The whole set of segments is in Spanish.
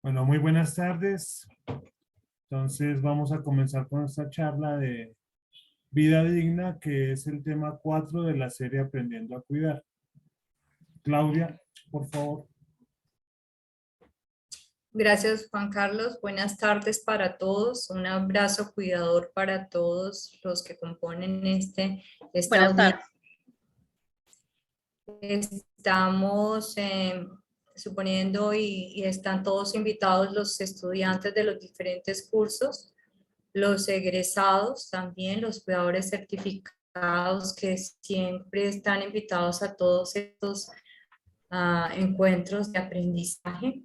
Bueno, muy buenas tardes. Entonces vamos a comenzar con esta charla de vida digna, que es el tema 4 de la serie Aprendiendo a Cuidar. Claudia, por favor. Gracias, Juan Carlos. Buenas tardes para todos. Un abrazo cuidador para todos los que componen esta Buenas audiencia. tardes. Estamos suponiendo y están todos invitados los estudiantes de los diferentes cursos, los egresados también, los cuidadores certificados que siempre están invitados a todos estos encuentros de aprendizaje,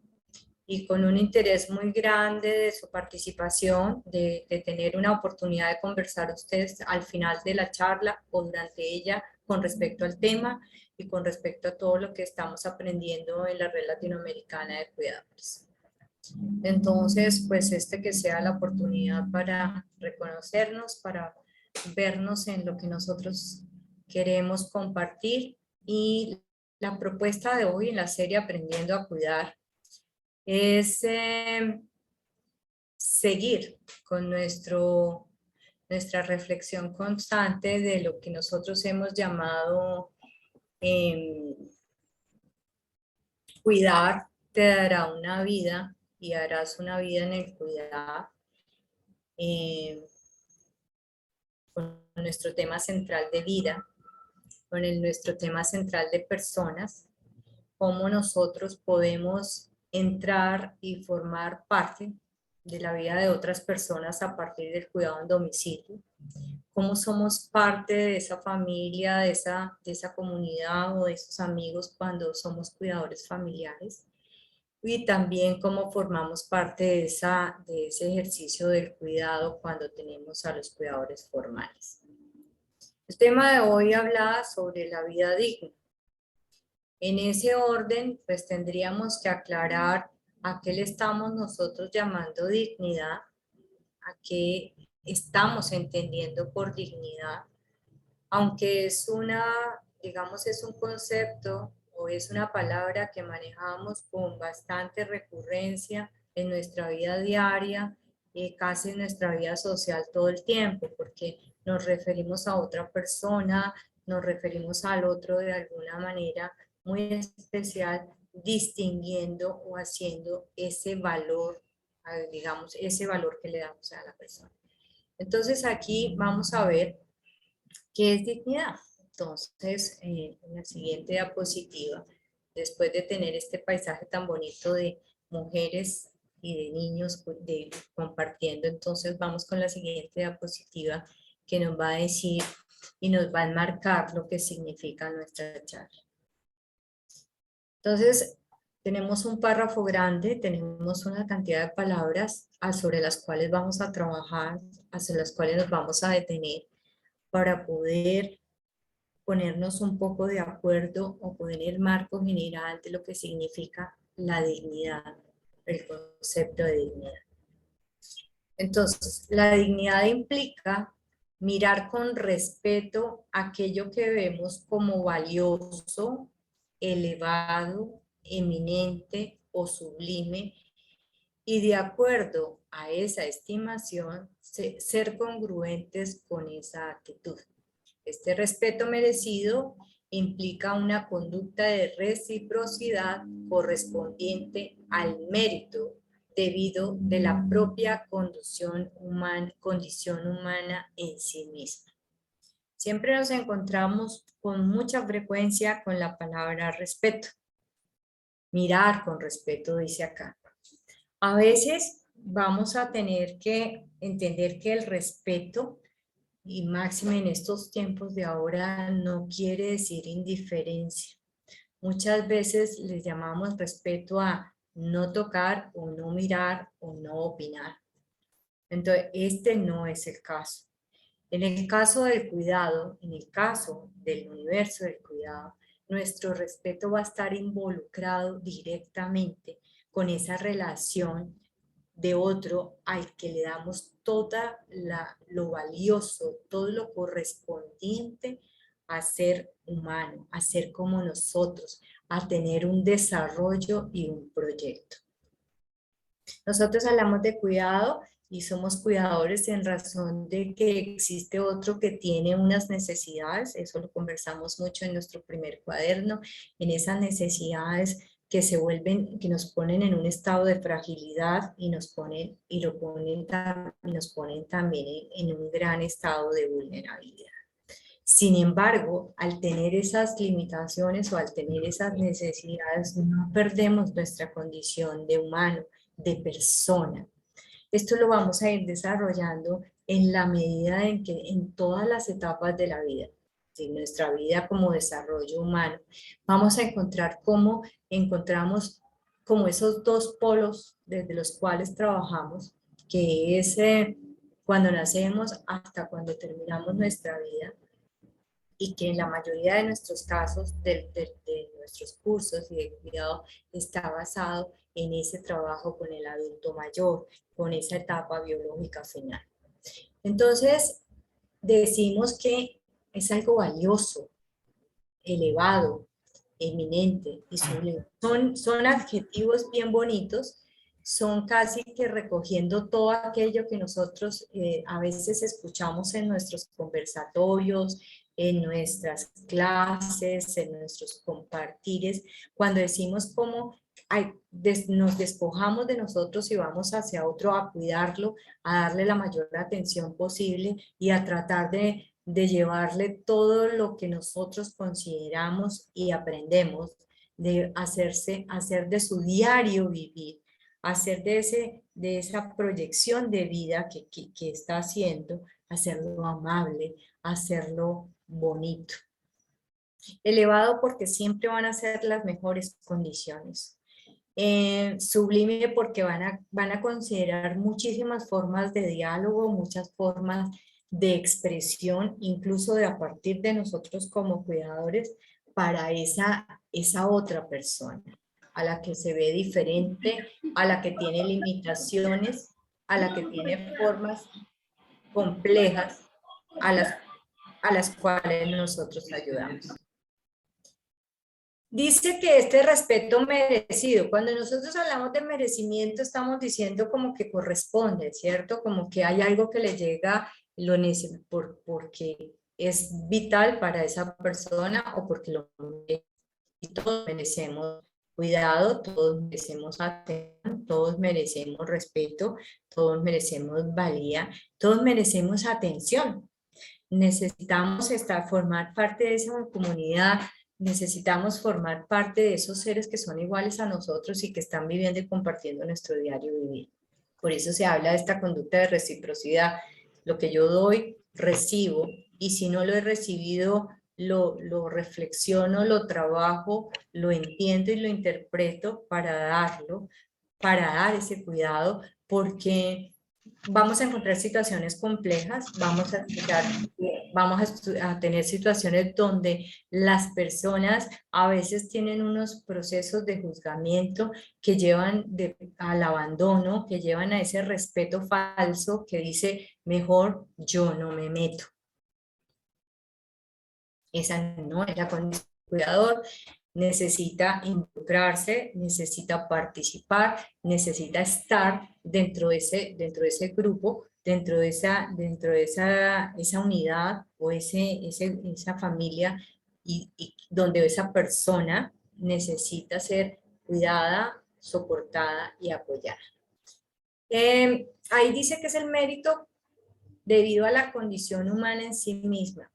y con un interés muy grande de su participación, de tener una oportunidad de conversar ustedes al final de la charla o durante ella con respecto al tema y con respecto a todo lo que estamos aprendiendo en la red latinoamericana de cuidadores. Entonces, pues que sea la oportunidad para reconocernos, para vernos en lo que nosotros queremos compartir. Y la propuesta de hoy en la serie Aprendiendo a Cuidar es seguir con nuestra reflexión constante de lo que nosotros hemos llamado cuidar te dará una vida y harás una vida en el cuidar, con nuestro tema central de vida, con nuestro tema central de personas, cómo nosotros podemos entrar y formar parte de la vida de otras personas a partir del cuidado en domicilio, cómo somos parte de esa familia, de esa comunidad o de esos amigos cuando somos cuidadores familiares, y también cómo formamos parte de ese ejercicio del cuidado cuando tenemos a los cuidadores formales. El tema de hoy habla sobre la vida digna. En ese orden, pues tendríamos que aclarar a qué le estamos nosotros llamando dignidad, a qué estamos entendiendo por dignidad, aunque digamos, es un concepto o es una palabra que manejamos con bastante recurrencia en nuestra vida diaria, casi en nuestra vida social todo el tiempo, porque nos referimos a otra persona, nos referimos al otro de alguna manera muy especial, distinguiendo o haciendo ese valor, digamos, ese valor que le damos a la persona. Entonces aquí vamos a ver qué es dignidad. Entonces, en la siguiente diapositiva, después de tener este paisaje tan bonito de mujeres y de niños compartiendo, entonces vamos con la siguiente diapositiva que nos va a decir y nos va a enmarcar lo que significa nuestra charla. Entonces, tenemos un párrafo grande, tenemos una cantidad de palabras sobre las cuales vamos a trabajar, hacia las cuales nos vamos a detener para poder ponernos un poco de acuerdo o poner el marco general de lo que significa la dignidad, el concepto de dignidad. Entonces, la dignidad implica mirar con respeto aquello que vemos como valioso, elevado, eminente o sublime, y de acuerdo a esa estimación, ser congruentes con esa actitud. Este respeto merecido implica una conducta de reciprocidad correspondiente al mérito debido de la propia condición humana en sí misma. Siempre nos encontramos con mucha frecuencia con la palabra respeto. Mirar con respeto, dice acá. A veces vamos a tener que entender que el respeto, y máxime en estos tiempos de ahora, no quiere decir indiferencia. Muchas veces les llamamos respeto a no tocar o no mirar o no opinar. Entonces, este no es el caso. En el caso del cuidado, en el caso del universo del cuidado, nuestro respeto va a estar involucrado directamente con esa relación de otro al que le damos lo valioso, todo lo correspondiente a ser humano, a ser como nosotros, a tener un desarrollo y un proyecto. Nosotros hablamos de cuidado y somos cuidadores en razón de que existe otro que tiene unas necesidades, eso lo conversamos mucho en nuestro primer cuaderno, en esas necesidades que se vuelven, que nos ponen en un estado de fragilidad y nos ponen, y nos ponen también en un gran estado de vulnerabilidad. Sin embargo, al tener esas limitaciones o al tener esas necesidades, no perdemos nuestra condición de humano, de persona. Esto lo vamos a ir desarrollando en la medida en que en todas las etapas de la vida, de nuestra vida como desarrollo humano, vamos a encontrar cómo encontramos como esos dos polos desde los cuales trabajamos, que es cuando nacemos hasta cuando terminamos nuestra vida, y que en la mayoría de nuestros casos, de nuestros cursos y de cuidado, está basado en ese trabajo con el adulto mayor, con esa etapa biológica final. Entonces, decimos que es algo valioso, elevado, eminente y sublime. Son adjetivos bien bonitos, son casi que recogiendo todo aquello que nosotros a veces escuchamos en nuestros conversatorios, en nuestras clases, en nuestros compartires, cuando decimos cómo nos despojamos de nosotros y vamos hacia otro a cuidarlo, a darle la mayor atención posible y a tratar de llevarle todo lo que nosotros consideramos y aprendemos, de hacer de su diario vivir, hacer de esa proyección de vida que está haciendo, hacerlo amable, hacerlo bonito. Elevado porque siempre van a ser las mejores condiciones. Sublime porque van a considerar muchísimas formas de diálogo, muchas formas de expresión, incluso de a partir de nosotros como cuidadores, para esa otra persona, a la que se ve diferente, a la que tiene limitaciones, a la que tiene formas complejas, a las cuales nosotros ayudamos. Dice que este respeto merecido, cuando nosotros hablamos de merecimiento, estamos diciendo como que corresponde, ¿cierto? Como que hay algo que le llega porque es vital para esa persona o porque lo merece. Y todos merecemos cuidado, todos merecemos atención, todos merecemos respeto, todos merecemos valía, todos merecemos atención. Necesitamos formar parte de esa comunidad, necesitamos formar parte de esos seres que son iguales a nosotros y que están viviendo y compartiendo nuestro diario vivir. Por eso se habla de esta conducta de reciprocidad. Lo que yo doy, recibo, y si no lo he recibido, lo reflexiono, lo trabajo, lo entiendo y lo interpreto para dar ese cuidado, porque vamos a encontrar situaciones complejas, a tener situaciones donde las personas a veces tienen unos procesos de juzgamiento que llevan al abandono, que llevan a ese respeto falso que dice, mejor yo no me meto. Esa no es la condición del cuidador. Necesita involucrarse, necesita participar, necesita estar dentro de ese grupo, dentro de esa unidad o esa familia y donde esa persona necesita ser cuidada, soportada y apoyada. Ahí dice que es el mérito debido a la condición humana en sí misma.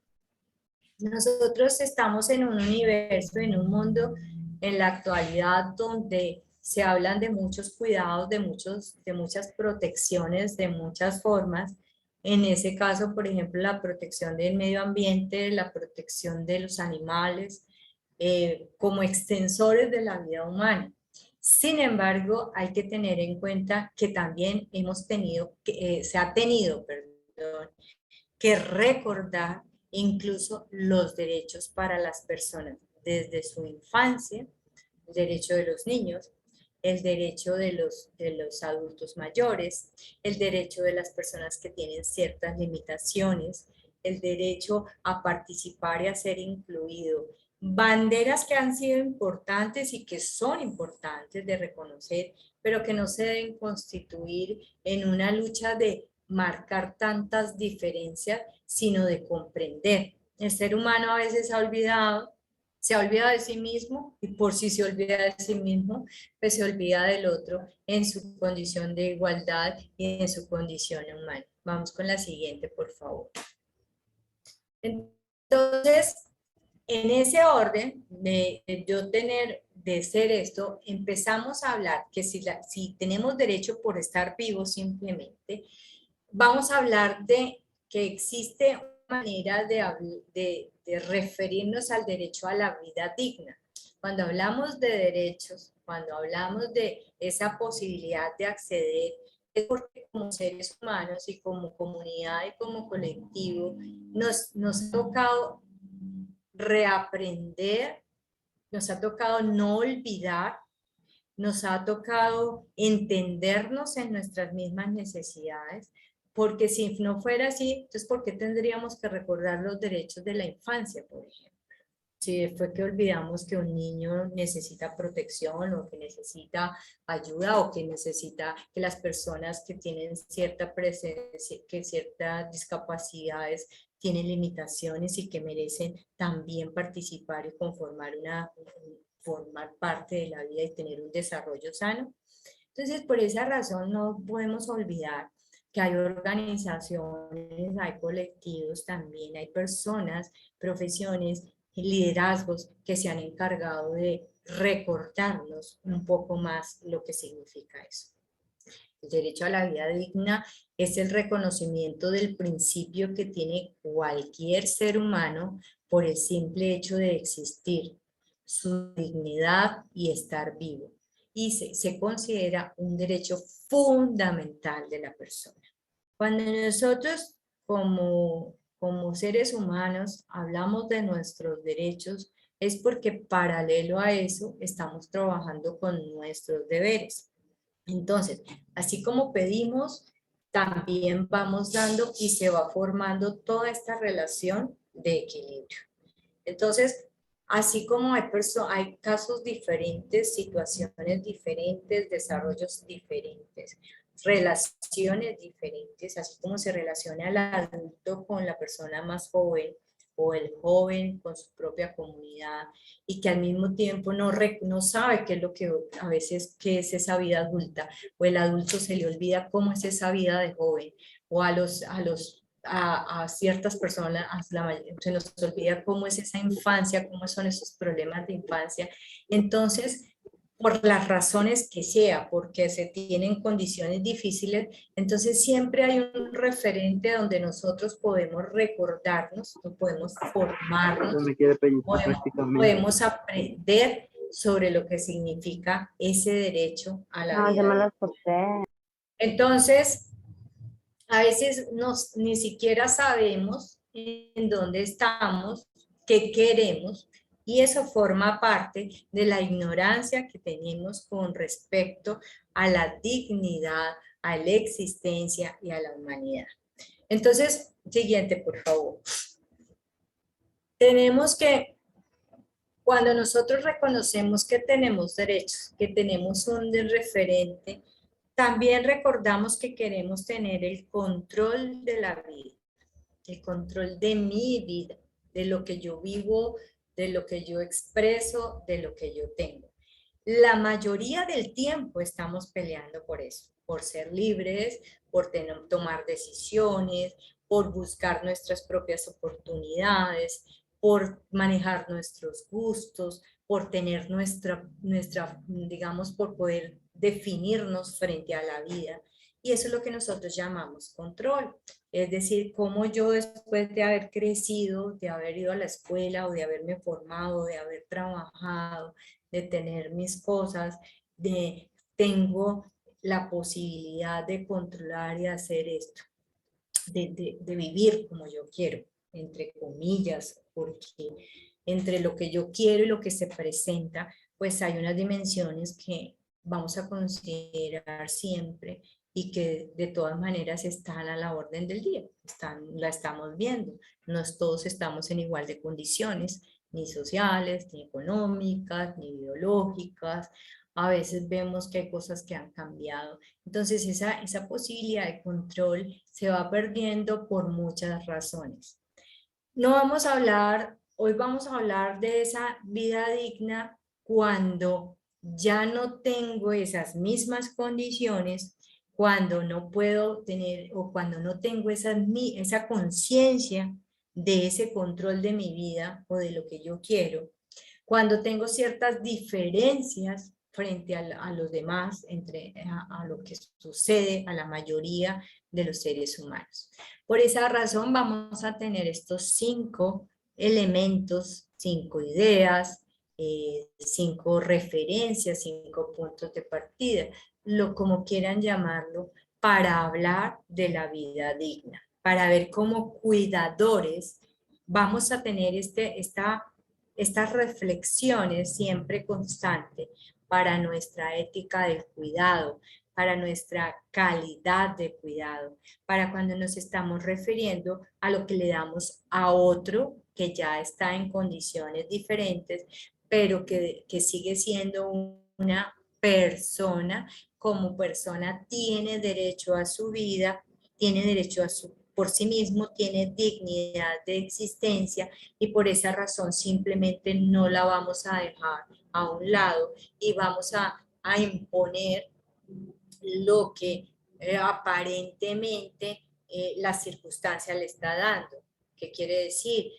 Nosotros estamos en un universo, en un mundo en la actualidad donde se hablan de muchos cuidados, de muchas protecciones, de muchas formas. En ese caso, por ejemplo, la protección del medio ambiente, la protección de los animales, como extensores de la vida humana. Sin embargo, hay que tener en cuenta que también se ha tenido, perdón, que recordar incluso los derechos para las personas desde su infancia, el derecho de los niños, el derecho de los adultos mayores, el derecho de las personas que tienen ciertas limitaciones, el derecho a participar y a ser incluido banderas que han sido importantes y que son importantes de reconocer, pero que no se deben constituir en una lucha de marcar tantas diferencias, sino de comprender. El ser humano a veces se olvida de sí mismo, y por si se olvida de sí mismo, pues se olvida del otro en su condición de igualdad y en su condición humana. Vamos con la siguiente, por favor. Entonces, en ese orden de yo tener, de ser esto, empezamos a hablar que si tenemos derecho por estar vivos simplemente, vamos a hablar de que existe una manera de referirnos al derecho a la vida digna. Cuando hablamos de derechos, cuando hablamos de esa posibilidad de acceder, es porque como seres humanos y como comunidad y como colectivo nos ha tocado reaprender, nos ha tocado no olvidar, nos ha tocado entendernos en nuestras mismas necesidades, porque si no fuera así, entonces ¿por qué tendríamos que recordar los derechos de la infancia, por ejemplo? Si fue que olvidamos que un niño necesita protección o que necesita ayuda o que necesita que las personas que tienen cierta presencia, que ciertas discapacidades tienen limitaciones y que merecen también participar y formar parte de la vida y tener un desarrollo sano. Entonces, por esa razón no podemos olvidar que hay organizaciones, hay colectivos también, hay personas, profesiones, liderazgos que se han encargado de recordarnos un poco más lo que significa eso. El derecho a la vida digna es el reconocimiento del principio que tiene cualquier ser humano por el simple hecho de existir, su dignidad y estar vivo. Y se considera un derecho fundamental de la persona. Cuando nosotros como seres humanos hablamos de nuestros derechos, es porque paralelo a eso estamos trabajando con nuestros deberes. Entonces, así como pedimos, también vamos dando y se va formando toda esta relación de equilibrio. Entonces, así como hay casos diferentes, situaciones diferentes, desarrollos diferentes, relaciones diferentes, así como se relaciona el adulto con la persona más joven o el joven con su propia comunidad y que al mismo tiempo no sabe qué es lo que a veces qué es esa vida adulta, o el adulto se le olvida cómo es esa vida de joven, o a ciertas personas se nos olvida cómo es esa infancia, cómo son esos problemas de infancia. Entonces, por las razones que sea, porque se tienen condiciones difíciles, entonces siempre hay un referente donde nosotros podemos recordarnos, podemos formarnos, podemos aprender sobre lo que significa ese derecho a la vida. Yo me las corté. Entonces, a veces ni siquiera sabemos en dónde estamos, qué queremos, y eso forma parte de la ignorancia que tenemos con respecto a la dignidad, a la existencia y a la humanidad. Entonces, siguiente, por favor. Tenemos que, cuando nosotros reconocemos que tenemos derechos, que tenemos un referente, también recordamos que queremos tener el control de la vida, el control de mi vida, de lo que yo vivo, de lo que yo expreso, de lo que yo tengo. La mayoría del tiempo estamos peleando por eso, por ser libres, por tomar decisiones, por buscar nuestras propias oportunidades, por manejar nuestros gustos, por tener digamos, por poder definirnos frente a la vida. Y eso es lo que nosotros llamamos control. Es decir, cómo yo después de haber crecido, de haber ido a la escuela o de haberme formado, de haber trabajado, de tener mis cosas, tengo la posibilidad de controlar y hacer esto, de vivir como yo quiero, entre comillas, porque entre lo que yo quiero y lo que se presenta, pues hay unas dimensiones que vamos a considerar siempre y que de todas maneras están a la orden del día, la estamos viendo, no todos estamos en igual de condiciones ni sociales, ni económicas, ni biológicas. A veces vemos que hay cosas que han cambiado. Entonces esa posibilidad de control se va perdiendo por muchas razones. No vamos a hablar, hoy vamos a hablar de esa vida digna cuando ya no tengo esas mismas condiciones, cuando no puedo tener o cuando no tengo esa conciencia de ese control de mi vida o de lo que yo quiero, cuando tengo ciertas diferencias frente a los demás, a lo que sucede a la mayoría de los seres humanos. Por esa razón vamos a tener estos 5 elementos, 5 ideas, 5 referencias, 5 puntos de partida, como quieran llamarlo, para hablar de la vida digna, para ver cómo cuidadores vamos a tener estas reflexiones siempre constantes para nuestra ética del cuidado, para nuestra calidad de cuidado, para cuando nos estamos refiriendo a lo que le damos a otro que ya está en condiciones diferentes, pero que sigue siendo una persona, como persona tiene derecho a su vida, tiene derecho a por sí mismo, tiene dignidad de existencia y por esa razón simplemente no la vamos a dejar a un lado y vamos a imponer lo que aparentemente la circunstancia le está dando. ¿Qué quiere decir?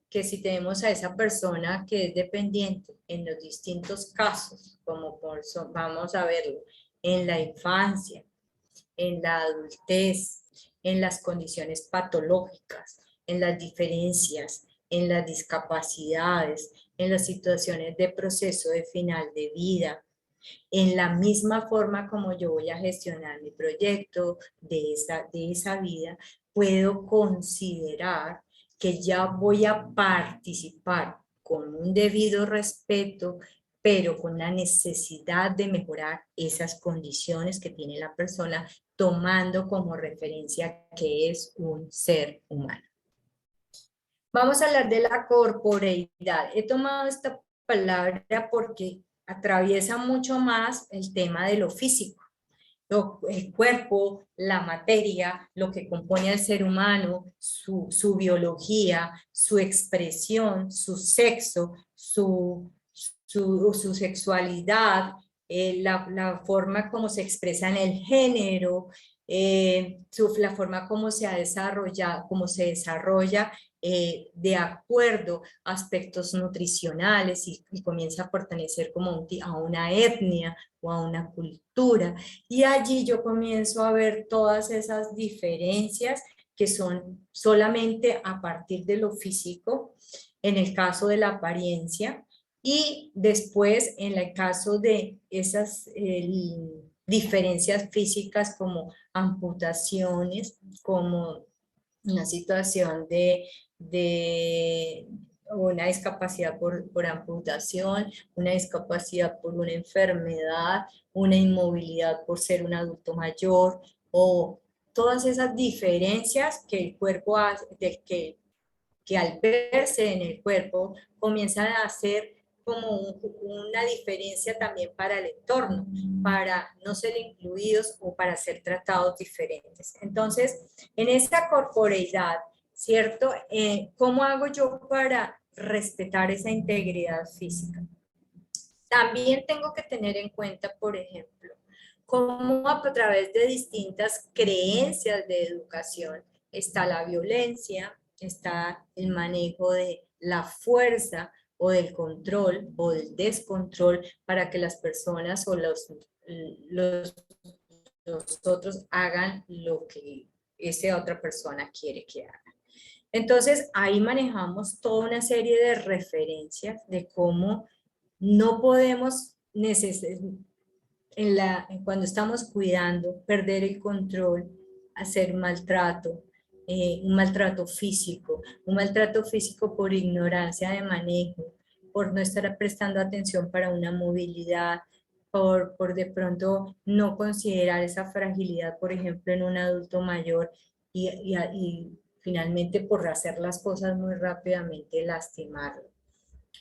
Que si tenemos a esa persona que es dependiente en los distintos casos, como vamos a verlo, en la infancia, en la adultez, en las condiciones patológicas, en las diferencias, en las discapacidades, en las situaciones de proceso de final de vida, en la misma forma como yo voy a gestionar mi proyecto de esa vida, puedo considerar que ya voy a participar con un debido respeto, pero con la necesidad de mejorar esas condiciones que tiene la persona, tomando como referencia que es un ser humano. Vamos a hablar de la corporeidad. He tomado esta palabra porque atraviesa mucho más el tema de lo físico, el cuerpo, la materia, lo que compone al ser humano, su biología, su expresión, su sexo, su sexualidad, la forma como se expresa en el género, la forma como se ha desarrollado, cómo se desarrolla de acuerdo a aspectos nutricionales y comienza a pertenecer como a una etnia o a una cultura. Y allí yo comienzo a ver todas esas diferencias que son solamente a partir de lo físico, en el caso de la apariencia, y después en el caso de esas diferencias físicas como amputaciones, como una situación de una discapacidad por amputación, una discapacidad por una enfermedad, una inmovilidad por ser un adulto mayor, o todas esas diferencias que el cuerpo hace, que al verse en el cuerpo comienzan a hacer como una diferencia también para el entorno, para no ser incluidos o para ser tratados diferentes. Entonces, en esa corporeidad, ¿cierto? ¿Cómo hago yo para respetar esa integridad física? También tengo que tener en cuenta, por ejemplo, cómo a través de distintas creencias de educación está la violencia, está el manejo de la fuerza o del control o del descontrol para que las personas o los otros hagan lo que esa otra persona quiere que haga. Entonces, ahí manejamos toda una serie de referencias de cómo no podemos cuando estamos cuidando, perder el control, hacer maltrato, un maltrato físico por ignorancia de manejo, por no estar prestando atención para una movilidad, por de pronto no considerar esa fragilidad, por ejemplo, en un adulto mayor y finalmente por hacer las cosas muy rápidamente lastimarlo.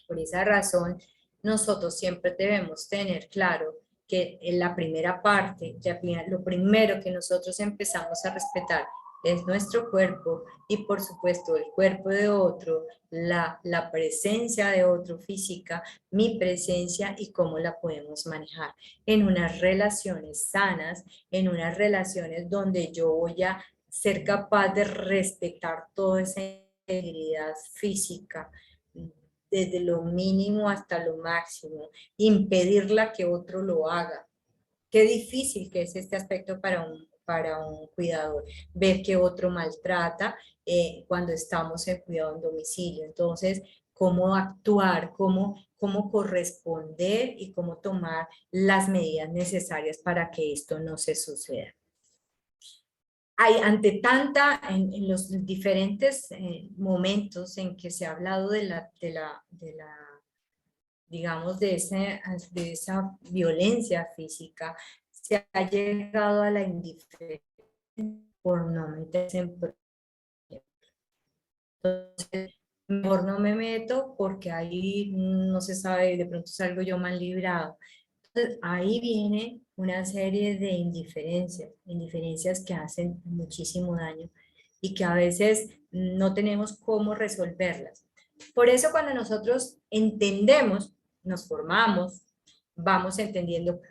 Por esa razón, nosotros siempre debemos tener claro que en la primera parte, lo primero que nosotros empezamos a respetar es nuestro cuerpo y por supuesto el cuerpo de otro, la presencia de otro física, mi presencia y cómo la podemos manejar en unas relaciones sanas, en unas relaciones donde yo voy a ser capaz de respetar toda esa integridad física, desde lo mínimo hasta lo máximo, impedirla que otro lo haga. Qué difícil que es este aspecto para un cuidador, ver que otro maltrata cuando estamos en cuidado en domicilio. Entonces, cómo actuar, cómo corresponder y cómo tomar las medidas necesarias para que esto no se suceda. Ante en los diferentes momentos en que se ha hablado digamos, de esa violencia física, se ha llegado a la indiferencia por no meterse en problemas. Entonces, mejor no me meto porque ahí no se sabe, de pronto salgo yo mal librado. Entonces, ahí viene una serie de indiferencias que hacen muchísimo daño y que a veces no tenemos cómo resolverlas. Por eso cuando nosotros entendemos, nos formamos, vamos entendiendo que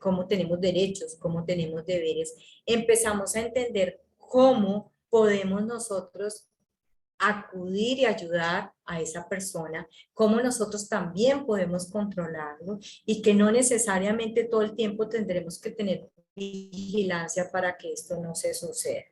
cómo tenemos derechos, cómo tenemos deberes, empezamos a entender cómo podemos nosotros acudir y ayudar a esa persona, cómo nosotros también podemos controlarlo y que no necesariamente todo el tiempo tendremos que tener vigilancia para que esto no se suceda.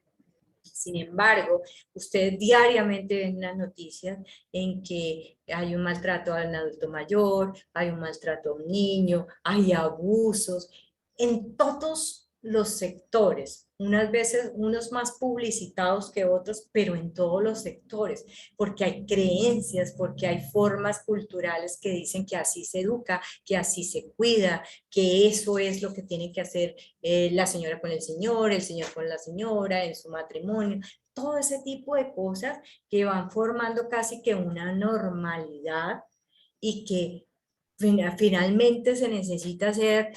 Sin embargo, ustedes diariamente ven las noticias en que hay un maltrato a un adulto mayor, hay un maltrato a un niño, hay abusos en todos los sectores, unas veces unos más publicitados que otros, pero en todos los sectores, porque hay creencias, porque hay formas culturales que dicen que así se educa, que así se cuida, que eso es lo que tiene que hacer la señora con el señor con la señora, en su matrimonio, todo ese tipo de cosas que van formando casi que una normalidad y que finalmente se necesita ser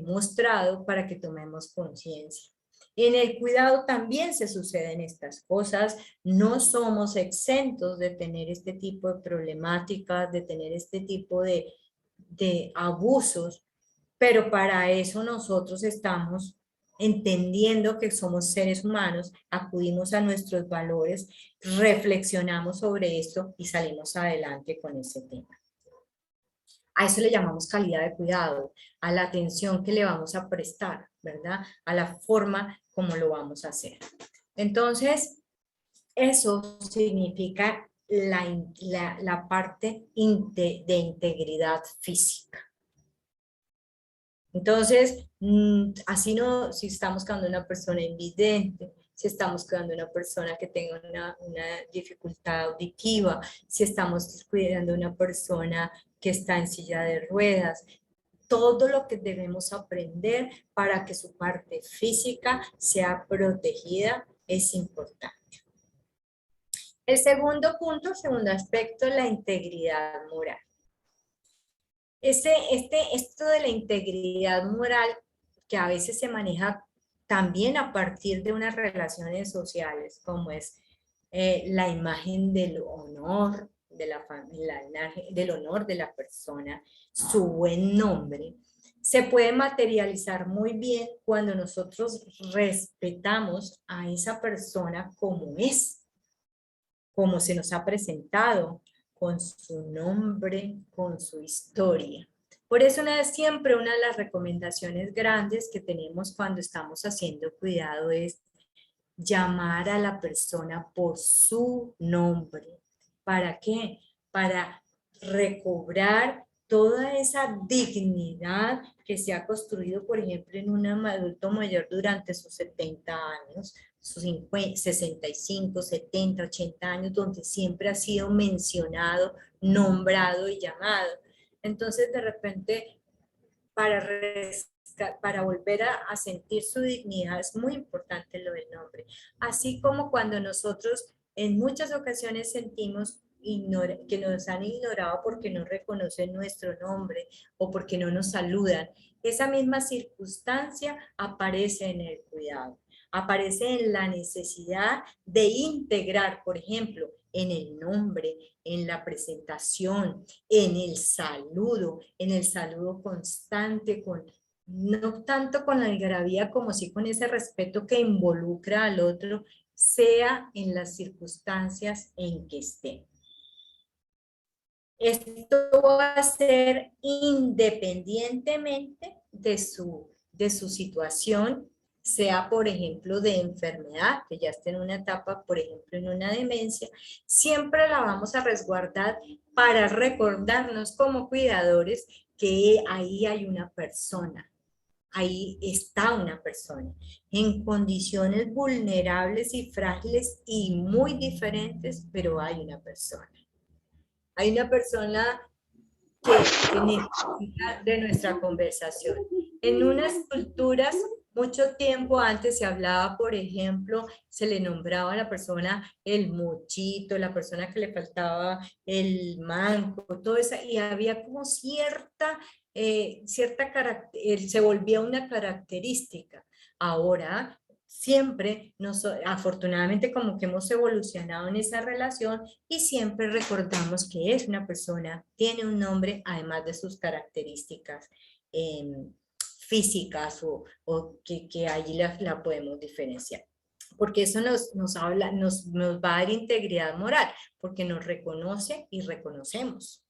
mostrado para que tomemos conciencia. En el cuidado también se suceden estas cosas, no somos exentos de tener este tipo de problemáticas, de tener este tipo de abusos, pero para eso nosotros estamos entendiendo que somos seres humanos, acudimos a nuestros valores, reflexionamos sobre esto y salimos adelante con ese tema. A eso le llamamos calidad de cuidado, a la atención que le vamos a prestar, ¿verdad? A la forma como lo vamos a hacer. Entonces, eso significa la parte de integridad física. Entonces, así no, si estamos cuidando a una persona invidente, si estamos cuidando a una persona que tenga una dificultad auditiva, si estamos cuidando a una persona que está en silla de ruedas, todo lo que debemos aprender para que su parte física sea protegida es importante. El segundo punto, el segundo aspecto, la integridad moral. Esto de la integridad moral, que a veces se maneja también a partir de unas relaciones sociales, como es la imagen del honor de la familia, del honor de la persona, su buen nombre, se puede materializar muy bien cuando nosotros respetamos a esa persona como es, como se nos ha presentado, con su nombre, con su historia. Por eso siempre una de las recomendaciones grandes que tenemos cuando estamos haciendo cuidado es llamar a la persona por su nombre. ¿Para qué? Para recobrar toda esa dignidad que se ha construido, por ejemplo, en un adulto mayor durante sus 70 años, sus 50, 65, 70, 80 años, donde siempre ha sido mencionado, nombrado y llamado. Entonces, de repente, para volver a sentir su dignidad es muy importante lo del nombre. Así como cuando nosotros en muchas ocasiones sentimos que nos han ignorado porque no reconocen nuestro nombre o porque no nos saludan. Esa misma circunstancia aparece en el cuidado, aparece en la necesidad de integrar, por ejemplo, en el nombre, en la presentación, en el saludo constante, no tanto con la algarabía como sí con ese respeto que involucra al otro, sea en las circunstancias en que esté. Esto va a ser independientemente de su situación, sea por ejemplo de enfermedad, que ya esté en una etapa, por ejemplo en una demencia, siempre la vamos a resguardar para recordarnos como cuidadores que ahí hay una persona. Ahí está una persona en condiciones vulnerables y frágiles y muy diferentes, pero hay una persona. Hay una persona que necesita de nuestra conversación. En unas culturas, mucho tiempo antes se hablaba, por ejemplo, se le nombraba a la persona el mochito, la persona que le faltaba el manco, todo eso, y había como se volvía una característica. Ahora, afortunadamente, como que hemos evolucionado en esa relación y siempre recordamos que es una persona, tiene un nombre, además de sus características eh, físicas o que allí la podemos diferenciar. Porque eso nos va a dar integridad moral, porque nos reconoce y reconocemos.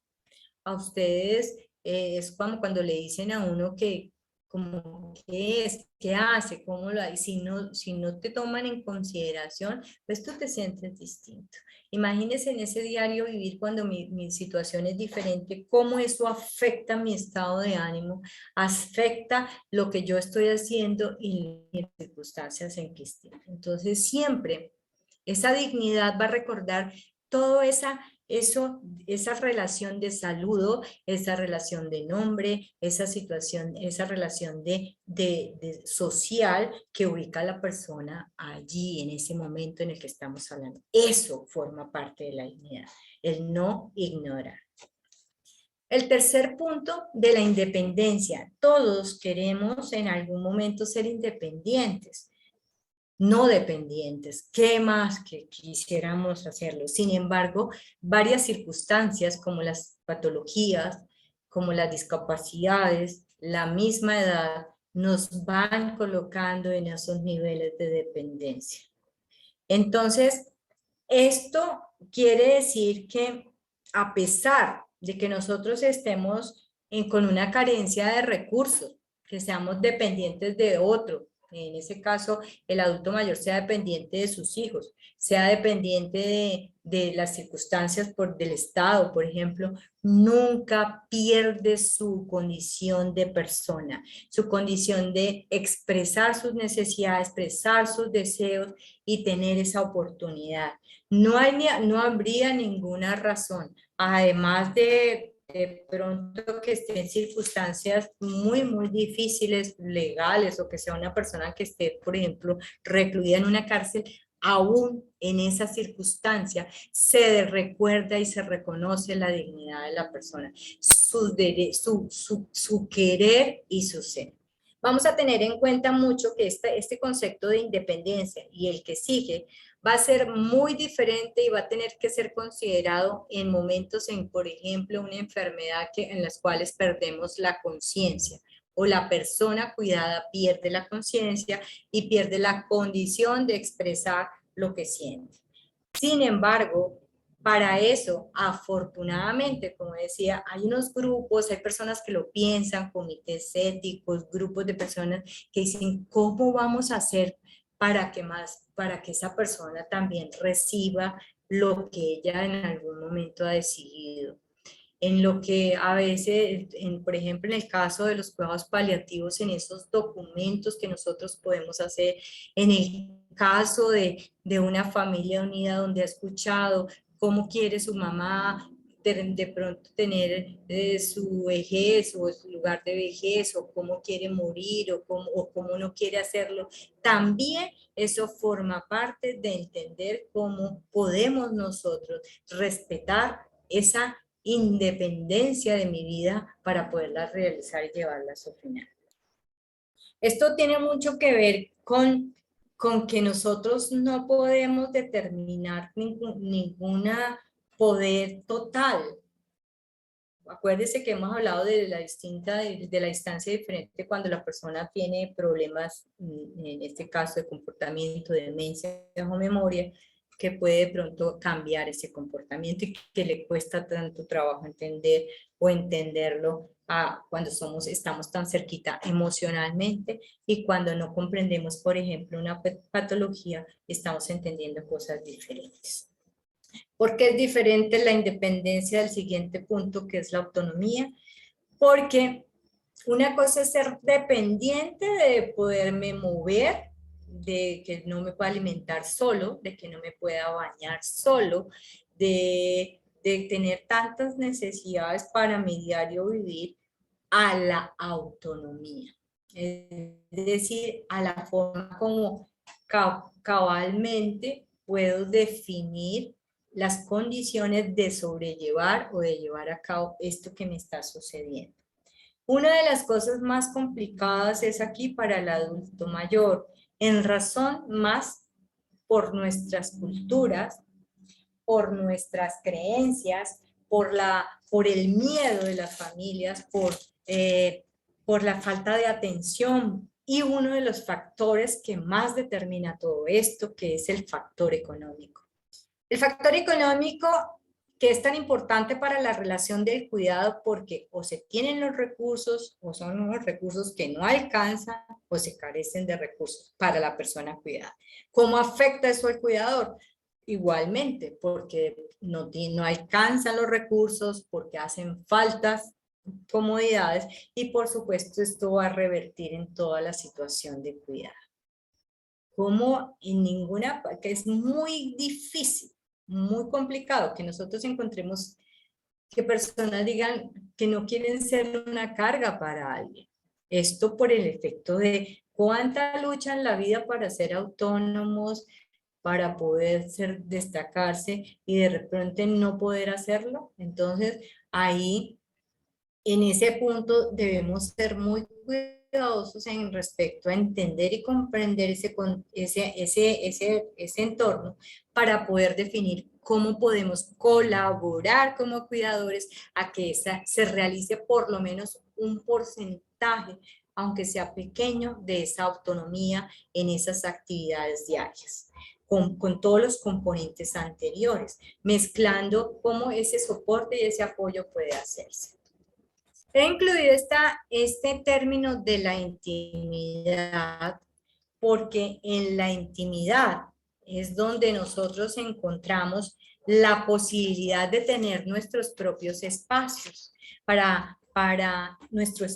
A ustedes es como cuando le dicen a uno que, como, ¿qué es? ¿Qué hace? ¿Cómo lo hace? Si no te toman en consideración, pues tú te sientes distinto. Imagínense en ese diario vivir cuando mi situación es diferente, cómo eso afecta mi estado de ánimo, afecta lo que yo estoy haciendo y las circunstancias en que estoy. Entonces siempre esa dignidad va a recordar todo esa relación de saludo, esa relación de nombre, esa situación, esa relación de social que ubica a la persona allí en ese momento en el que estamos hablando. Eso forma parte de la dignidad, el no ignorar. El tercer punto de la independencia. Todos queremos en algún momento ser independientes, no dependientes. ¿Qué más que quisiéramos hacerlo? Sin embargo, varias circunstancias como las patologías, como las discapacidades, la misma edad, nos van colocando en esos niveles de dependencia. Entonces, esto quiere decir que a pesar de que nosotros estemos con una carencia de recursos, que seamos dependientes de otro, en ese caso el adulto mayor sea dependiente de sus hijos, sea dependiente de las circunstancias del Estado, por ejemplo, nunca pierde su condición de persona, su condición de expresar sus necesidades, expresar sus deseos y tener esa oportunidad. No habría ninguna razón, además de pronto que esté en circunstancias muy, muy difíciles, legales, o que sea una persona que esté, por ejemplo, recluida en una cárcel, aún en esa circunstancia se recuerda y se reconoce la dignidad de la persona, su querer y su ser. Vamos a tener en cuenta mucho que este concepto de independencia y el que sigue va a ser muy diferente y va a tener que ser considerado en momentos por ejemplo, una enfermedad en las cuales perdemos la conciencia o la persona cuidada pierde la conciencia y pierde la condición de expresar lo que siente. Sin embargo, para eso, afortunadamente, como decía, hay unos grupos, hay personas que lo piensan, comités éticos, grupos de personas que dicen, ¿cómo vamos a hacer para que esa persona también reciba lo que ella en algún momento ha decidido? En lo que a veces, por ejemplo, en el caso de los cuidados paliativos, en esos documentos que nosotros podemos hacer, en el caso de una familia unida donde ha escuchado cómo quiere su mamá de pronto tener su vejez o su lugar de vejez o cómo quiere morir o cómo no quiere hacerlo. También eso forma parte de entender cómo podemos nosotros respetar esa independencia de mi vida para poderla realizar y llevarla a su final. Esto tiene mucho que ver con que nosotros no podemos determinar ninguna poder total. Acuérdese que hemos hablado de de la instancia diferente cuando la persona tiene problemas, en este caso de comportamiento, de demencia o memoria, que puede de pronto cambiar ese comportamiento y que le cuesta tanto trabajo entender o entenderlo cuando estamos tan cerquita emocionalmente y cuando no comprendemos, por ejemplo, una patología, estamos entendiendo cosas diferentes. ¿Por qué es diferente la independencia del siguiente punto, que es la autonomía? Porque una cosa es ser dependiente de poderme mover, de que no me pueda alimentar solo, de que no me pueda bañar solo, de tener tantas necesidades para mi diario vivir, a la autonomía. Es decir, a la forma como cabalmente puedo definir las condiciones de sobrellevar o de llevar a cabo esto que me está sucediendo. Una de las cosas más complicadas es aquí para el adulto mayor, en razón más por nuestras culturas, por nuestras creencias, por el miedo de las familias, por la falta de atención y uno de los factores que más determina todo esto, que es el factor económico. El factor económico, que es tan importante para la relación del cuidado, porque o se tienen los recursos o son unos recursos que no alcanzan o se carecen de recursos para la persona cuidada. ¿Cómo afecta eso al cuidador? Igualmente, porque no alcanzan los recursos, porque hacen faltas comodidades y por supuesto esto va a revertir en toda la situación de cuidado. Como en ninguna, que es muy difícil, muy complicado que nosotros encontremos que personas digan que no quieren ser una carga para alguien. Esto por el efecto de cuánta lucha en la vida para ser autónomos, para poder destacarse y de repente no poder hacerlo. Entonces ahí, en ese punto debemos ser muy cuidadosos en respecto a entender y comprender ese entorno para poder definir cómo podemos colaborar como cuidadores a que se realice por lo menos un porcentaje, aunque sea pequeño, de esa autonomía en esas actividades diarias. Con todos los componentes anteriores, mezclando cómo ese soporte y ese apoyo puede hacerse. He incluido este término de la intimidad porque en la intimidad es donde nosotros encontramos la posibilidad de tener nuestros propios espacios para nuestro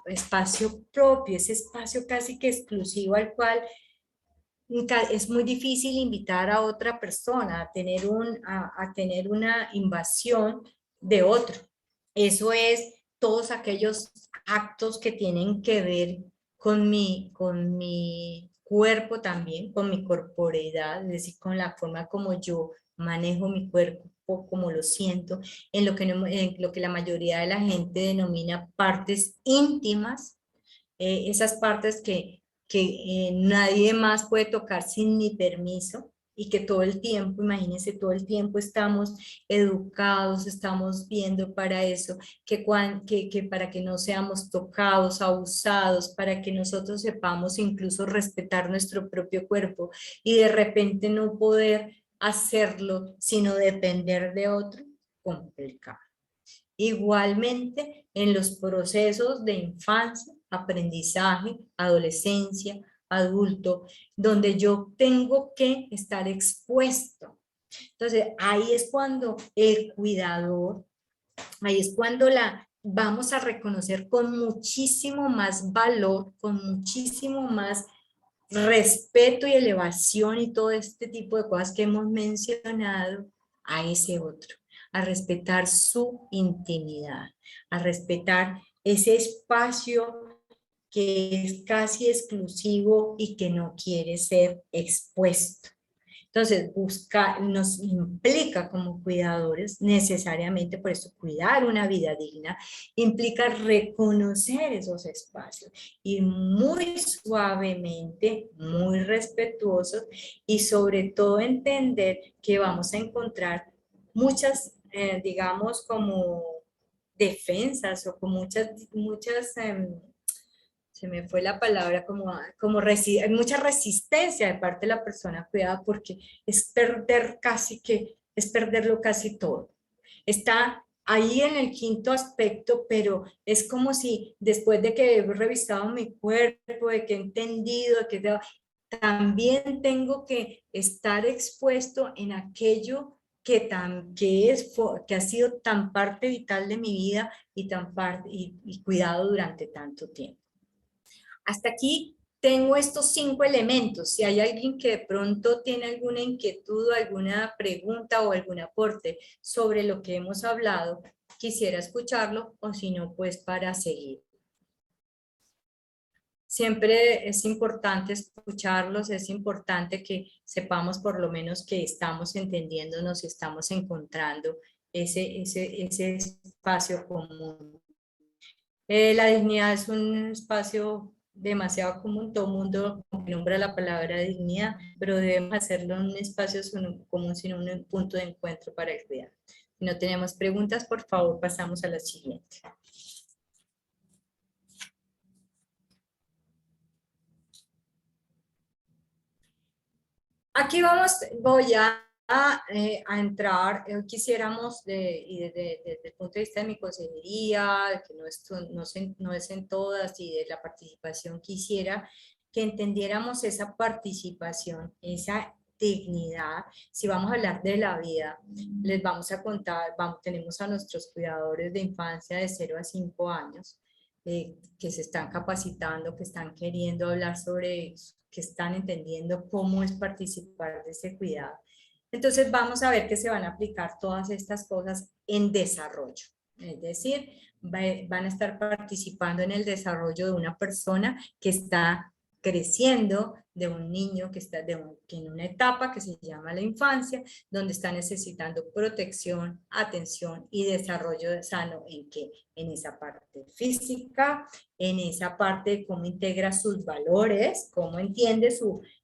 espacio propio, ese espacio casi que exclusivo al cual es muy difícil invitar a otra persona a tener una invasión de otro. Eso es todos aquellos actos que tienen que ver con mi cuerpo también, con mi corporeidad, es decir, con la forma como yo manejo mi cuerpo, como lo siento, en lo que la mayoría de la gente denomina partes íntimas, esas partes que nadie más puede tocar sin mi permiso y que todo el tiempo, imagínense, todo el tiempo estamos educados, estamos viendo para eso, que para que no seamos tocados, abusados, para que nosotros sepamos incluso respetar nuestro propio cuerpo y de repente no poder hacerlo, sino depender de otro, complicado. Igualmente, en los procesos de infancia, aprendizaje, adolescencia, adulto, donde yo tengo que estar expuesto. Entonces, ahí es cuando el cuidador, ahí es cuando vamos a reconocer con muchísimo más valor, con muchísimo más respeto y elevación y todo este tipo de cosas que hemos mencionado a ese otro. a respetar su intimidad, a respetar ese espacio que es casi exclusivo y que no quiere ser expuesto. Entonces, nos implica como cuidadores necesariamente, por eso cuidar una vida digna, implica reconocer esos espacios y muy suavemente, muy respetuosos y sobre todo entender que vamos a encontrar muchas, digamos, como defensas o con se me fue la palabra, hay mucha resistencia de parte de la persona cuidada porque es perderlo casi todo. Está ahí en el quinto aspecto, pero es como si después de que he revisado mi cuerpo, de que he entendido, también tengo que estar expuesto en aquello que ha sido tan parte vital de mi vida y cuidado durante tanto tiempo. Hasta aquí tengo estos 5 elementos. Si hay alguien que de pronto tiene alguna inquietud, alguna pregunta o algún aporte sobre lo que hemos hablado, quisiera escucharlo o si no, pues para seguir. Siempre es importante escucharlos, es importante que sepamos por lo menos que estamos entendiéndonos y estamos encontrando ese espacio común. La dignidad es un espacio demasiado común, todo el mundo nombra la palabra dignidad, pero debemos hacerlo en un espacio común, sino un punto de encuentro para el cuidado. Si no tenemos preguntas, por favor, pasamos a la siguiente. Aquí voy a entrar, quisiéramos, desde el punto de vista de mi consejería, que no es en todas y de la participación, quisiera que entendiéramos esa participación, esa dignidad. Si vamos a hablar de la vida, les vamos a contar, tenemos a nuestros cuidadores de infancia de 0 a 5 años, que se están capacitando, que están queriendo hablar sobre eso, que están entendiendo cómo es participar de ese cuidado. Entonces vamos a ver que se van a aplicar todas estas cosas en desarrollo. Es decir, van a estar participando en el desarrollo de una persona que está creciendo, de un niño que está en una etapa que se llama la infancia, donde está necesitando protección, atención y desarrollo sano. ¿En qué? En esa parte física, en esa parte de cómo integra sus valores, cómo entiende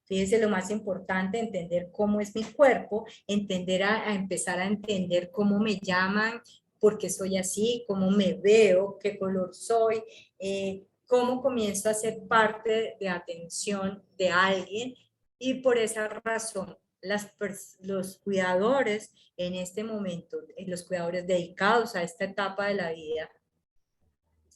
fíjese lo más importante, entender cómo es mi cuerpo, a empezar a entender cómo me llaman, por qué soy así, cómo me veo, qué color soy, cómo comienzo a ser parte de atención de alguien, y por esa razón los cuidadores en este momento, los cuidadores dedicados a esta etapa de la vida,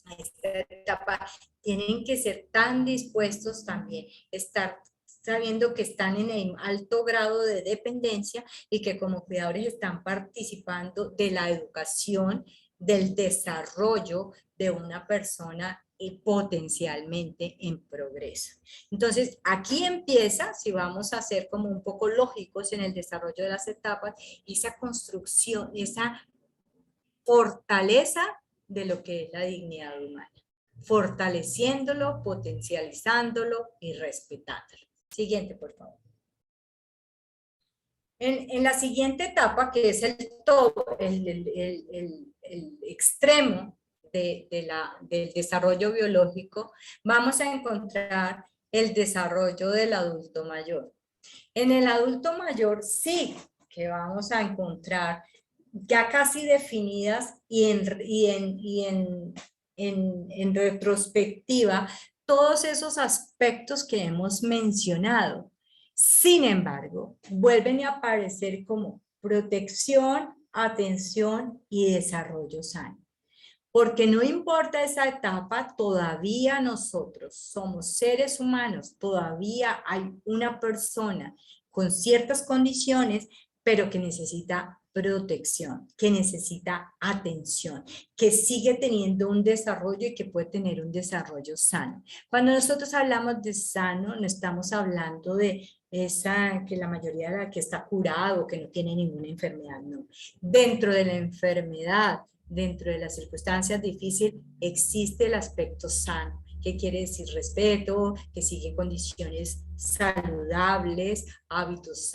a esta etapa, tienen que ser tan dispuestos también, estar sabiendo que están en el alto grado de dependencia y que como cuidadores están participando de la educación, del desarrollo de una persona potencialmente en progreso. Entonces, aquí empieza, si vamos a ser como un poco lógicos en el desarrollo de las etapas, esa construcción, esa fortaleza de lo que es la dignidad humana, fortaleciéndolo, potencializándolo y respetándolo. Siguiente, por favor. En la siguiente etapa, que es el extremo del desarrollo biológico, vamos a encontrar el desarrollo del adulto mayor. En el adulto mayor sí que vamos a encontrar ya casi definidas y en retrospectiva todos esos aspectos que hemos mencionado. Sin embargo, vuelven a aparecer como protección, atención y desarrollo sano. Porque no importa esa etapa, todavía nosotros somos seres humanos, todavía hay una persona con ciertas condiciones, pero que necesita protección, que necesita atención, que sigue teniendo un desarrollo y que puede tener un desarrollo sano. Cuando nosotros hablamos de sano, no estamos hablando de esa que la mayoría de la que está curado, que no tiene ninguna enfermedad, no. Dentro de la enfermedad, dentro de las circunstancias difíciles, existe el aspecto sano. ¿Qué quiere decir respeto? Que sigue condiciones saludables, hábitos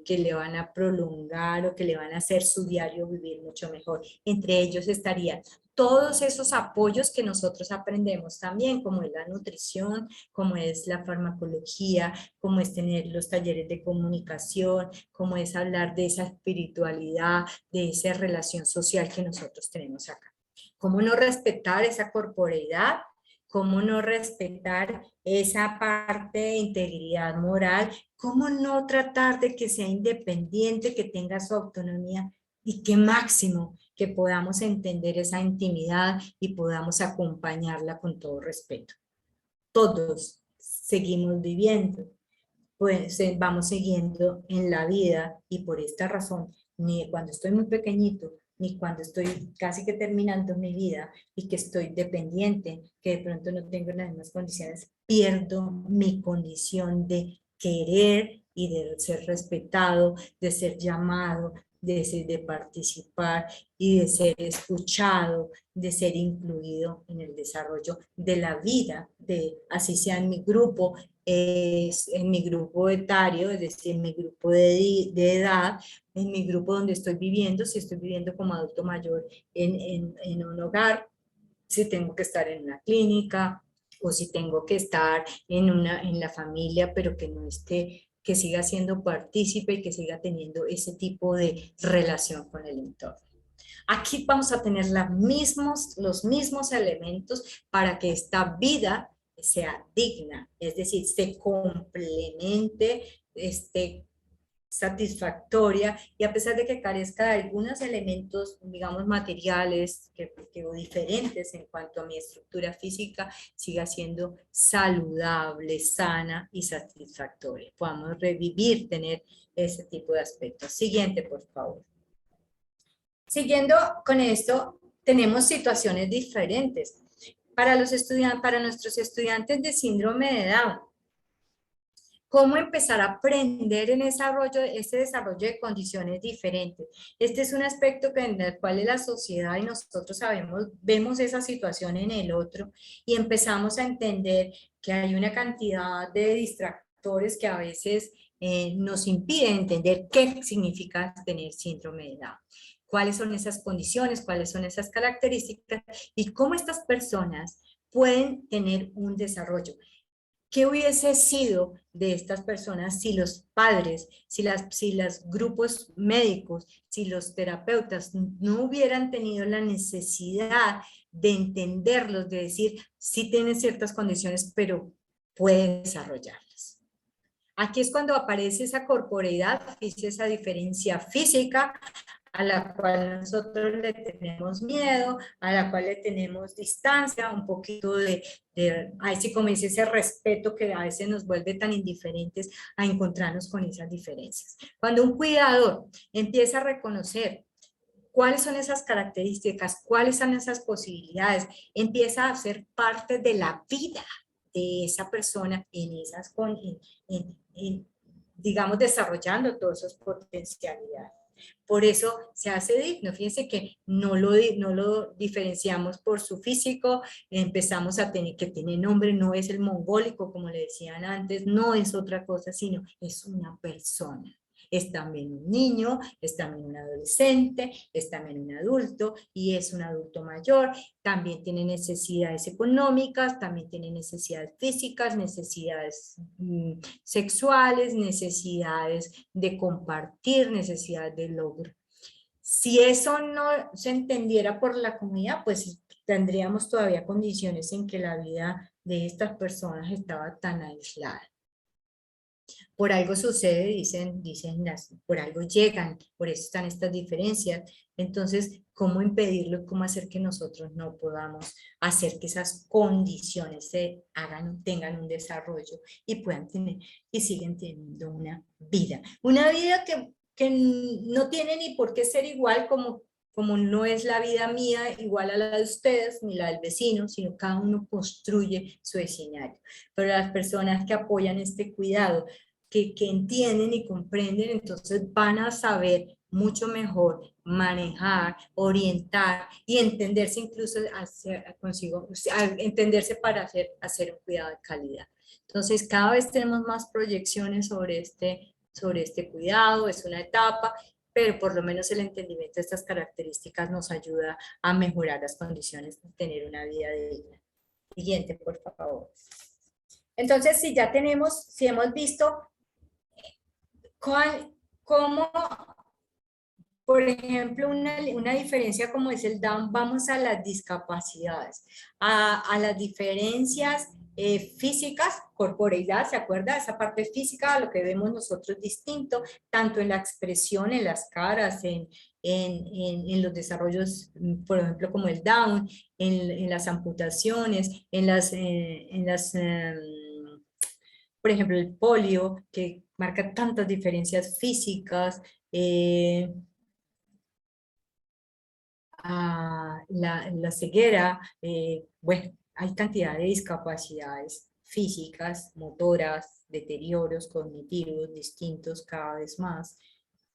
que le van a prolongar o que le van a hacer su diario vivir mucho mejor. Entre ellos estarían todos esos apoyos que nosotros aprendemos también, como es la nutrición, como es la farmacología, como es tener los talleres de comunicación, como es hablar de esa espiritualidad, de esa relación social que nosotros tenemos acá. ¿Cómo no respetar esa corporeidad? ¿Cómo no respetar esa parte de integridad moral? ¿Cómo no tratar de que sea independiente, que tenga su autonomía y que máximo que podamos entender esa intimidad y podamos acompañarla con todo respeto? Todos seguimos viviendo, pues vamos siguiendo en la vida y por esta razón, ni cuando estoy muy pequeñito, ni cuando estoy casi que terminando mi vida y que estoy dependiente, que de pronto no tengo las mismas condiciones, pierdo mi condición de querer y de ser respetado, de ser llamado, de participar y de ser escuchado, de ser incluido en el desarrollo de la vida, así sea en mi grupo, en mi grupo etario, es decir, en mi grupo de edad, en mi grupo donde estoy viviendo, si estoy viviendo como adulto mayor en un hogar, si tengo que estar en una clínica o si tengo que estar en la familia, pero que no esté, que siga siendo partícipe y que siga teniendo ese tipo de relación con el entorno. Aquí vamos a tener los mismos elementos para que esta vida sea digna, es decir, se complemente, satisfactoria y a pesar de que carezca de algunos elementos, digamos, materiales o diferentes en cuanto a mi estructura física, siga siendo saludable, sana y satisfactoria. Podamos revivir, tener ese tipo de aspectos. Siguiente, por favor. Siguiendo con esto, tenemos situaciones diferentes. Para nuestros estudiantes de síndrome de Down, ¿cómo empezar a aprender en ese desarrollo de condiciones diferentes? Este es un aspecto en el cual la sociedad y nosotros vemos esa situación en el otro y empezamos a entender que hay una cantidad de distractores que a veces nos impiden entender qué significa tener síndrome de Down. ¿Cuáles son esas condiciones? ¿Cuáles son esas características? Y cómo estas personas pueden tener un desarrollo. ¿Qué hubiese sido de estas personas si los padres, si los grupos médicos, si los terapeutas no hubieran tenido la necesidad de entenderlos, de decir, sí tienen ciertas condiciones, pero puede desarrollarlas? Aquí es cuando aparece esa corporeidad, esa diferencia física, a la cual nosotros le tenemos miedo, a la cual le tenemos distancia, un poquito ahí sí como dice, ese respeto que a veces nos vuelve tan indiferentes a encontrarnos con esas diferencias. Cuando un cuidador empieza a reconocer cuáles son esas características, cuáles son esas posibilidades, empieza a ser parte de la vida de esa persona digamos, desarrollando todas esas potencialidades. Por eso se hace digno. Fíjense que no lo diferenciamos por su físico, empezamos a tener que tiene nombre, no es el mongólico como le decían antes, no es otra cosa, sino es una persona. Es también un niño, es también un adolescente, es también un adulto y es un adulto mayor. También tiene necesidades económicas, también tiene necesidades físicas, necesidades sexuales, necesidades de compartir, necesidades de logro. Si eso no se entendiera por la comunidad, pues tendríamos todavía condiciones en que la vida de estas personas estaba tan aislada. Por algo sucede, por algo llegan, por eso están estas diferencias. Entonces, ¿cómo impedirlo? ¿Cómo hacer que nosotros no podamos hacer que esas condiciones se hagan, tengan un desarrollo y puedan tener y siguen teniendo una vida? Una vida que no tiene ni por qué ser igual como no es la vida mía igual a la de ustedes ni la del vecino, sino cada uno construye su escenario. Pero las personas que apoyan este cuidado, que entienden y comprenden, entonces van a saber mucho mejor manejar, orientar y entenderse incluso consigo, entenderse para hacer un cuidado de calidad. Entonces, cada vez tenemos más proyecciones sobre este cuidado, es una etapa, pero por lo menos el entendimiento de estas características nos ayuda a mejorar las condiciones de tener una vida digna. Siguiente, por favor. Entonces, si hemos visto cómo, por ejemplo, una diferencia como es el Down, vamos a las discapacidades, a las diferencias físicas, corporeidad, ¿se acuerda? Esa parte física, lo que vemos nosotros distinto, tanto en la expresión, en las caras, en los desarrollos, por ejemplo, como el Down, en las amputaciones, por ejemplo, el polio, que marca tantas diferencias físicas, la ceguera, bueno, hay cantidad de discapacidades físicas, motoras, deterioros cognitivos distintos cada vez más,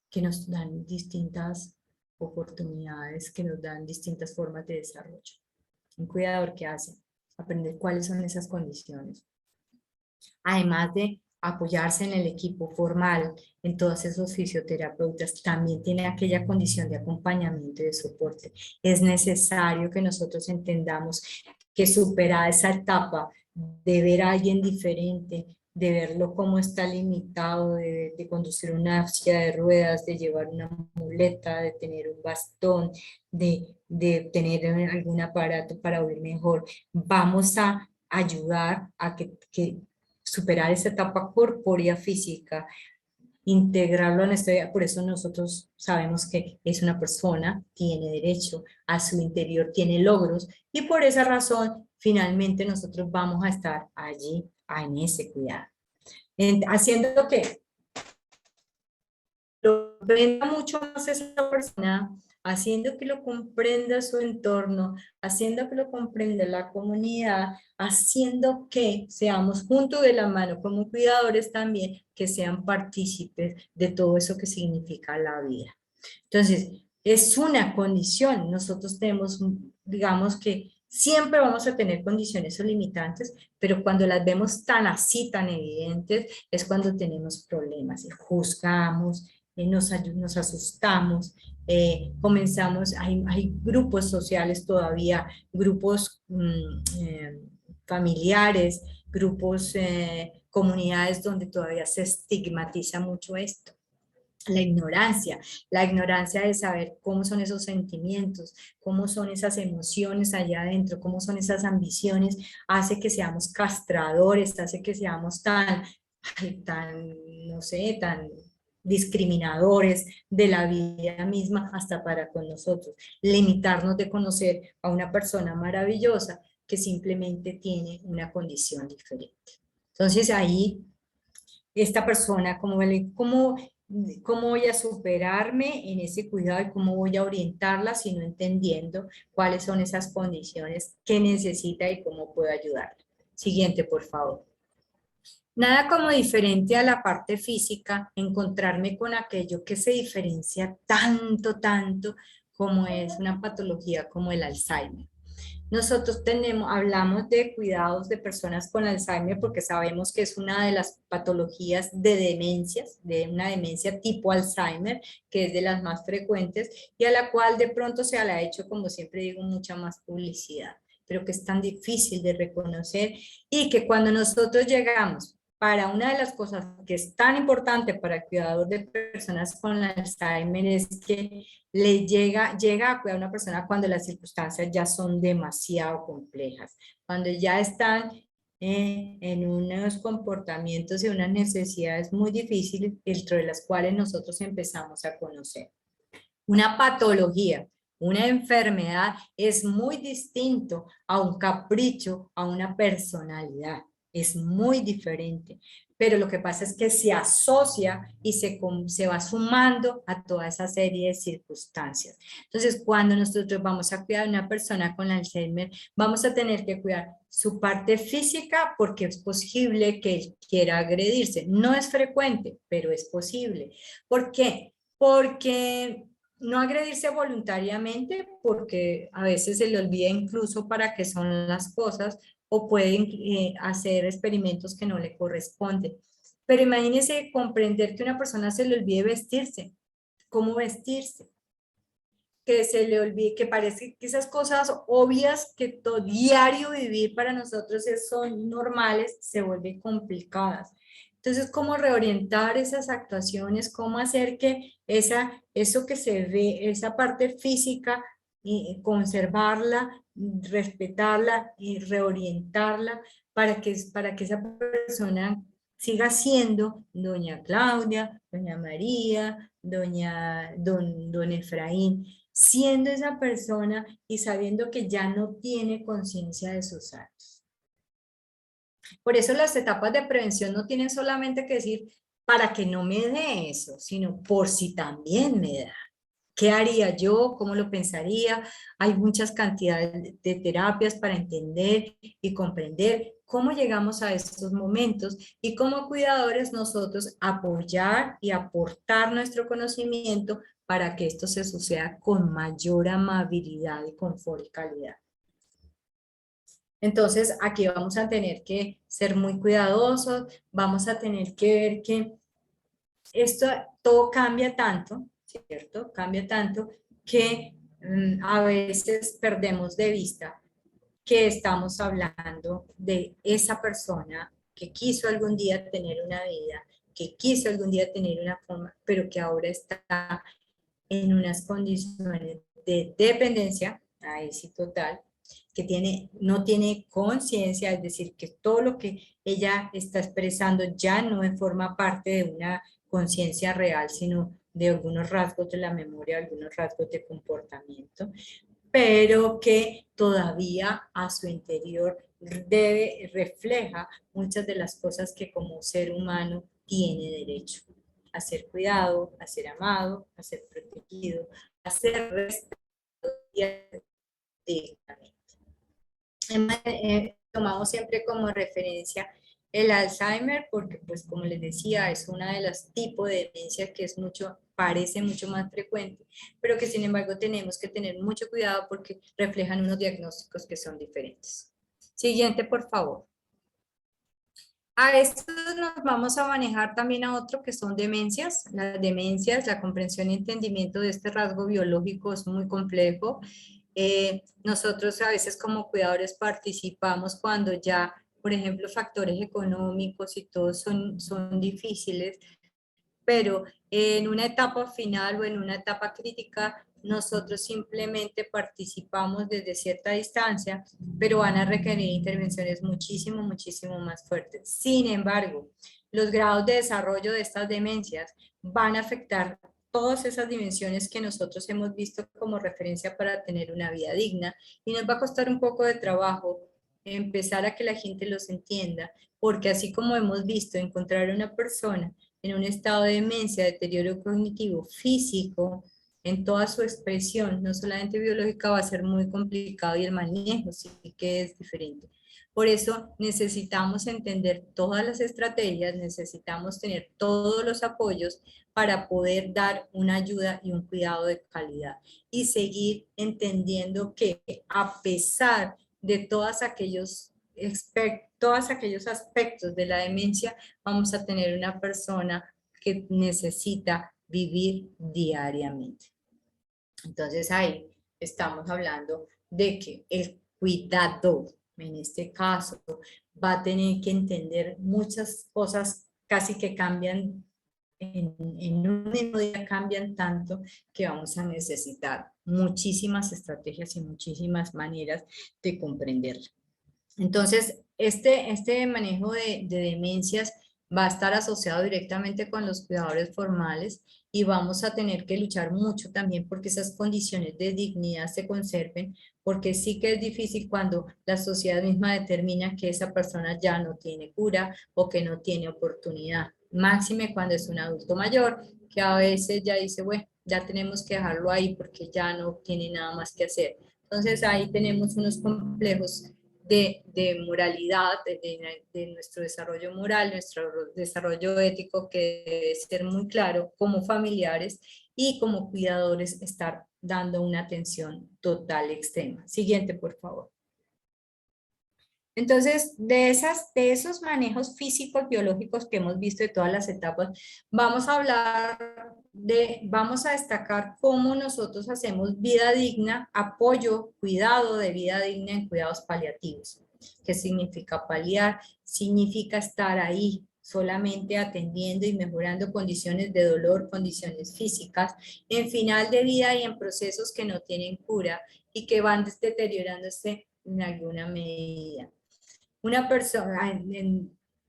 que nos dan distintas oportunidades, que nos dan distintas formas de desarrollo. Un cuidador que hace, aprender cuáles son esas condiciones. Además de apoyarse en el equipo formal, en todos esos fisioterapeutas, también tiene aquella condición de acompañamiento y de soporte. Es necesario que nosotros entendamos que superar esa etapa de ver a alguien diferente, de verlo como está limitado, de conducir una silla de ruedas, de llevar una muleta, de tener un bastón, de tener algún aparato para oír mejor, vamos a ayudar a que superar esa etapa corpórea física, integrarlo en esta vida. Por eso nosotros sabemos que es una persona, tiene derecho a su interior, tiene logros, y por esa razón finalmente nosotros vamos a estar allí en ese cuidado. Haciendo que lo venda mucho más esa persona, haciendo que lo comprenda su entorno, haciendo que lo comprenda la comunidad, haciendo que seamos juntos de la mano como cuidadores también, que sean partícipes de todo eso que significa la vida. Entonces, es una condición. Nosotros tenemos, digamos que siempre vamos a tener condiciones o limitantes, pero cuando las vemos tan así, tan evidentes, es cuando tenemos problemas y juzgamos, nos asustamos, comenzamos, hay grupos sociales todavía, grupos familiares, grupos, comunidades donde todavía se estigmatiza mucho esto. La ignorancia de saber cómo son esos sentimientos, cómo son esas emociones allá adentro, cómo son esas ambiciones, hace que seamos castradores, hace que seamos no sé, tan discriminadores de la vida misma hasta para con nosotros, limitarnos de conocer a una persona maravillosa que simplemente tiene una condición diferente. Entonces ahí, esta persona, ¿cómo voy a superarme en ese cuidado y cómo voy a orientarla sino entendiendo cuáles son esas condiciones que necesita y cómo puedo ayudarla? Siguiente, por favor. Nada como diferente a la parte física, encontrarme con aquello que se diferencia tanto como es una patología como el Alzheimer. Nosotros hablamos de cuidados de personas con Alzheimer porque sabemos que es una de las patologías de demencias, de una demencia tipo Alzheimer, que es de las más frecuentes y a la cual de pronto se le ha hecho, como siempre digo, mucha más publicidad, pero que es tan difícil de reconocer y que cuando nosotros llegamos para una de las cosas que es tan importante para el cuidador de personas con Alzheimer es que llega a cuidar a una persona cuando las circunstancias ya son demasiado complejas, cuando ya están en unos comportamientos y unas necesidades muy difíciles, dentro de las cuales nosotros empezamos a conocer. Una patología, una enfermedad es muy distinto a un capricho, a una personalidad. Es muy diferente. Pero lo que pasa es que se asocia y se va sumando a toda esa serie de circunstancias. Entonces, cuando nosotros vamos a cuidar a una persona con Alzheimer, vamos a tener que cuidar su parte física porque es posible que él quiera agredirse. No es frecuente, pero es posible. ¿Por qué? Porque no agredirse voluntariamente, porque a veces se le olvida incluso para qué son las cosas, o pueden hacer experimentos que no le corresponden. Pero imagínese comprender que una persona se le olvide vestirse, cómo vestirse, que se le olvide, que parece que esas cosas obvias que todo diario vivir para nosotros son normales, se vuelven complicadas. Entonces, ¿cómo reorientar esas actuaciones? ¿Cómo hacer que eso que se ve, esa parte física, conservarla, respetarla y reorientarla para que esa persona siga siendo doña Claudia, doña María, don Efraín, siendo esa persona y sabiendo que ya no tiene conciencia de sus actos? Por eso las etapas de prevención no tienen solamente que decir para que no me dé eso, sino por si también me da. ¿Qué haría yo? ¿Cómo lo pensaría? Hay muchas cantidades de terapias para entender y comprender cómo llegamos a estos momentos y como cuidadores nosotros apoyar y aportar nuestro conocimiento para que esto se suceda con mayor amabilidad y confort y calidad. Entonces, aquí vamos a tener que ser muy cuidadosos, vamos a tener que ver que esto todo cambia tanto, ¿cierto? Cambia tanto que a veces perdemos de vista que estamos hablando de esa persona que quiso algún día tener una vida, que quiso algún día tener una forma, pero que ahora está en unas condiciones de dependencia, ahí sí total, que no tiene conciencia, es decir, que todo lo que ella está expresando ya no forma parte de una conciencia real, sino de algunos rasgos de la memoria, algunos rasgos de comportamiento, pero que todavía a su interior refleja muchas de las cosas que como ser humano tiene derecho: a ser cuidado, a ser amado, a ser protegido, a ser respetado dignamente. Tomamos siempre como referencia el Alzheimer porque, pues, como les decía, es una de los tipos de demencia que parece mucho más frecuente, pero que sin embargo tenemos que tener mucho cuidado porque reflejan unos diagnósticos que son diferentes. Siguiente, por favor. A esto nos vamos a manejar también a otro que son demencias. Las demencias, la comprensión y entendimiento de este rasgo biológico es muy complejo. Nosotros a veces como cuidadores participamos cuando ya, por ejemplo, factores económicos y todo son difíciles, pero en una etapa final o en una etapa crítica, nosotros simplemente participamos desde cierta distancia, pero van a requerir intervenciones muchísimo más fuertes. Sin embargo, los grados de desarrollo de estas demencias van a afectar todas esas dimensiones que nosotros hemos visto como referencia para tener una vida digna, y nos va a costar un poco de trabajo empezar a que la gente los entienda, porque así como hemos visto encontrar una persona en un estado de demencia, deterioro cognitivo, físico, en toda su expresión, no solamente biológica, va a ser muy complicado, y el manejo sí que es diferente. Por eso necesitamos entender todas las estrategias, necesitamos tener todos los apoyos para poder dar una ayuda y un cuidado de calidad y seguir entendiendo que a pesar de todos aquellos aspectos de la demencia, vamos a tener una persona que necesita vivir diariamente. Entonces ahí estamos hablando de que el cuidador, en este caso, va a tener que entender muchas cosas casi que cambian en un mismo día, cambian tanto que vamos a necesitar muchísimas estrategias y muchísimas maneras de comprender. Entonces, este manejo de demencias va a estar asociado directamente con los cuidadores formales y vamos a tener que luchar mucho también porque esas condiciones de dignidad se conserven, porque sí que es difícil cuando la sociedad misma determina que esa persona ya no tiene cura o que no tiene oportunidad. Máxime cuando es un adulto mayor, que a veces ya dice, bueno, ya tenemos que dejarlo ahí porque ya no tiene nada más que hacer. Entonces ahí tenemos unos complejos de moralidad, de nuestro desarrollo moral, nuestro desarrollo ético que debe ser muy claro como familiares y como cuidadores estar dando una atención total extrema. Siguiente, por favor. Entonces, de esos manejos físicos, biológicos que hemos visto de todas las etapas, vamos a hablar vamos a destacar cómo nosotros hacemos vida digna, apoyo, cuidado de vida digna en cuidados paliativos. ¿Qué significa paliar? Significa estar ahí, solamente atendiendo y mejorando condiciones de dolor, condiciones físicas, en final de vida y en procesos que no tienen cura y que van deteriorándose en alguna medida. Una persona,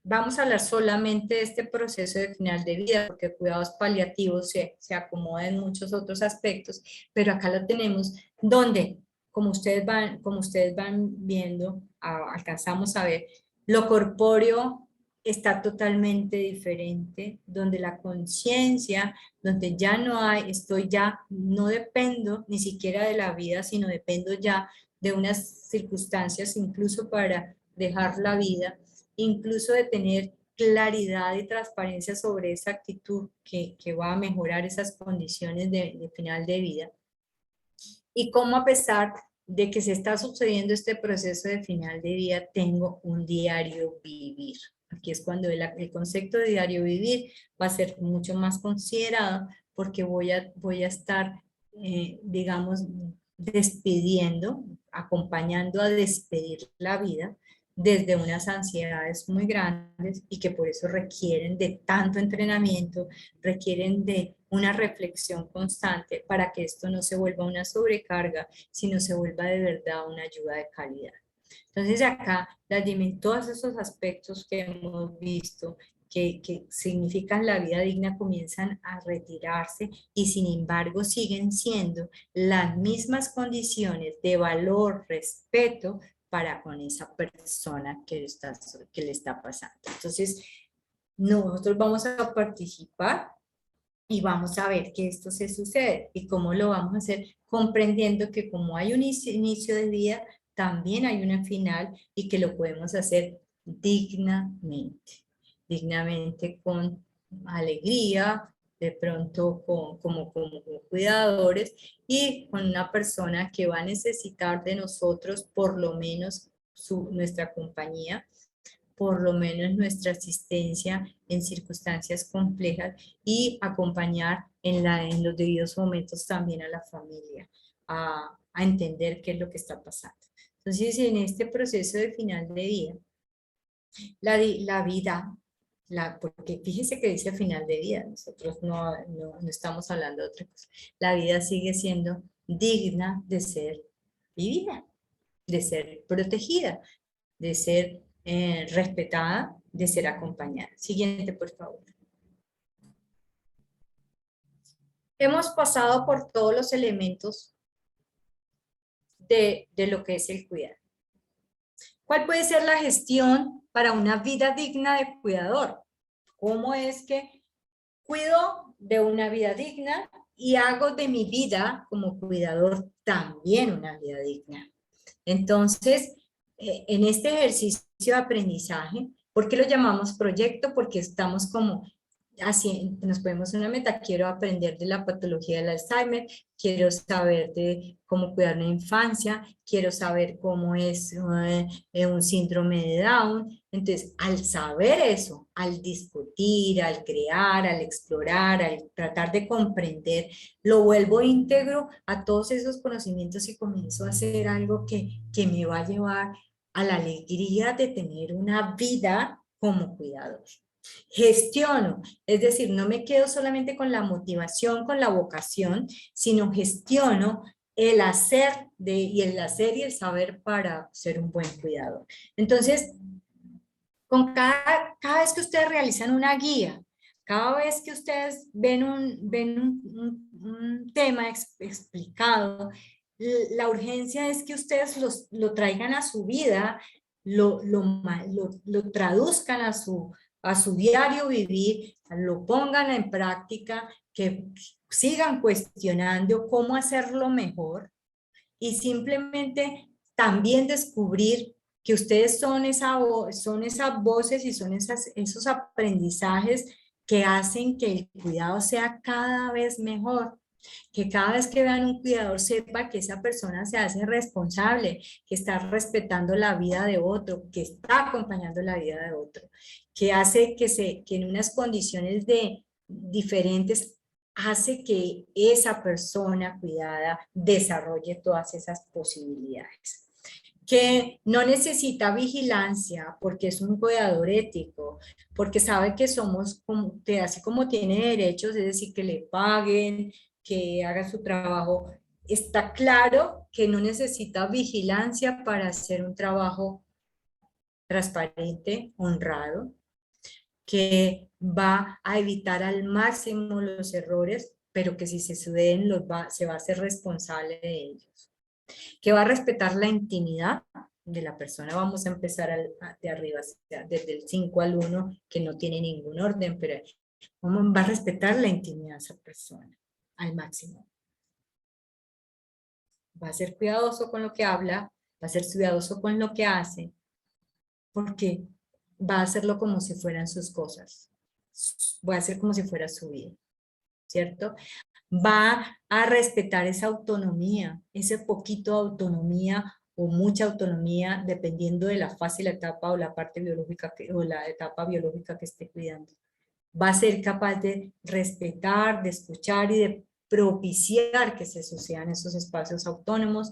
vamos a hablar solamente de este proceso de final de vida, porque cuidados paliativos se acomoda en muchos otros aspectos, pero acá lo tenemos donde, como ustedes van viendo, alcanzamos a ver, lo corpóreo está totalmente diferente, donde la conciencia, donde ya no hay, no dependo ni siquiera de la vida, sino dependo ya de unas circunstancias incluso para dejar la vida, incluso de tener claridad y transparencia sobre esa actitud que va a mejorar esas condiciones de final de vida. Y cómo a pesar de que se está sucediendo este proceso de final de vida, tengo un diario vivir. Aquí es cuando el concepto de diario vivir va a ser mucho más considerado porque voy a estar, digamos, despidiendo, acompañando a despedir la vida desde unas ansiedades muy grandes y que por eso requieren de tanto entrenamiento, requieren de una reflexión constante para que esto no se vuelva una sobrecarga, sino se vuelva de verdad una ayuda de calidad. Entonces acá todos esos aspectos que hemos visto que significan la vida digna comienzan a retirarse y sin embargo siguen siendo las mismas condiciones de valor, respeto para con esa persona que le está pasando. Entonces, nosotros vamos a participar y vamos a ver que esto se sucede y cómo lo vamos a hacer comprendiendo que como hay un inicio de vida, también hay una final y que lo podemos hacer dignamente, dignamente con alegría, de pronto como cuidadores y con una persona que va a necesitar de nosotros por lo menos nuestra compañía, por lo menos nuestra asistencia en circunstancias complejas y acompañar en los debidos momentos también a la familia a entender qué es lo que está pasando. Entonces, en este proceso de final de vida, la vida, porque fíjese que dice final de vida, nosotros no estamos hablando de otra cosa, la vida sigue siendo digna de ser vivida, de ser protegida, de ser respetada, de ser acompañada. Siguiente, por favor. Hemos pasado por todos los elementos de lo que es el cuidado. ¿Cuál puede ser la gestión para una vida digna de cuidador? ¿Cómo es que cuido de una vida digna y hago de mi vida como cuidador también una vida digna? Entonces, en este ejercicio de aprendizaje, ¿por qué lo llamamos proyecto? Porque estamos como así, nos ponemos una meta, quiero aprender de la patología del Alzheimer, quiero saber de cómo cuidar una infancia, quiero saber cómo es un síndrome de Down. Entonces, al saber eso, al discutir, al crear, al explorar, al tratar de comprender, lo vuelvo íntegro a todos esos conocimientos y comienzo a hacer algo que me va a llevar a la alegría de tener una vida como cuidador. Gestiono, es decir, no me quedo solamente con la motivación, con la vocación, sino gestiono el hacer y el hacer y el saber para ser un buen cuidador. Entonces, con cada vez que ustedes realizan una guía, cada vez que ustedes ven un tema explicado, la urgencia es que ustedes lo traigan a su vida, lo traduzcan a su diario vivir, lo pongan en práctica, que sigan cuestionando cómo hacerlo mejor y simplemente también descubrir que ustedes son son esas voces y son esos aprendizajes que hacen que el cuidado sea cada vez mejor, que cada vez que vean un cuidador sepa que esa persona se hace responsable, que está respetando la vida de otro, que está acompañando la vida de otro, que hace que en unas condiciones diferentes hace que esa persona cuidada desarrolle todas esas posibilidades. Que no necesita vigilancia porque es un cuidador ético, porque sabe que somos, que así como tiene derechos, es decir, que le paguen, que haga su trabajo, está claro que no necesita vigilancia para hacer un trabajo transparente, honrado, que va a evitar al máximo los errores, pero que si se suceden se va a hacer responsable de ellos, que va a respetar la intimidad de la persona. Vamos a empezar de arriba, desde el 5 al 1, que no tiene ningún orden, pero va a respetar la intimidad de esa persona al máximo. Va a ser cuidadoso con lo que habla, va a ser cuidadoso con lo que hace, porque va a hacerlo como si fueran sus cosas. Va a hacer como si fuera su vida, ¿cierto? Va a respetar esa autonomía, ese poquito de autonomía o mucha autonomía, dependiendo de la fase y la etapa o la parte biológica o la etapa biológica que esté cuidando. Va a ser capaz de respetar, de escuchar y de propiciar que se sucedan esos espacios autónomos,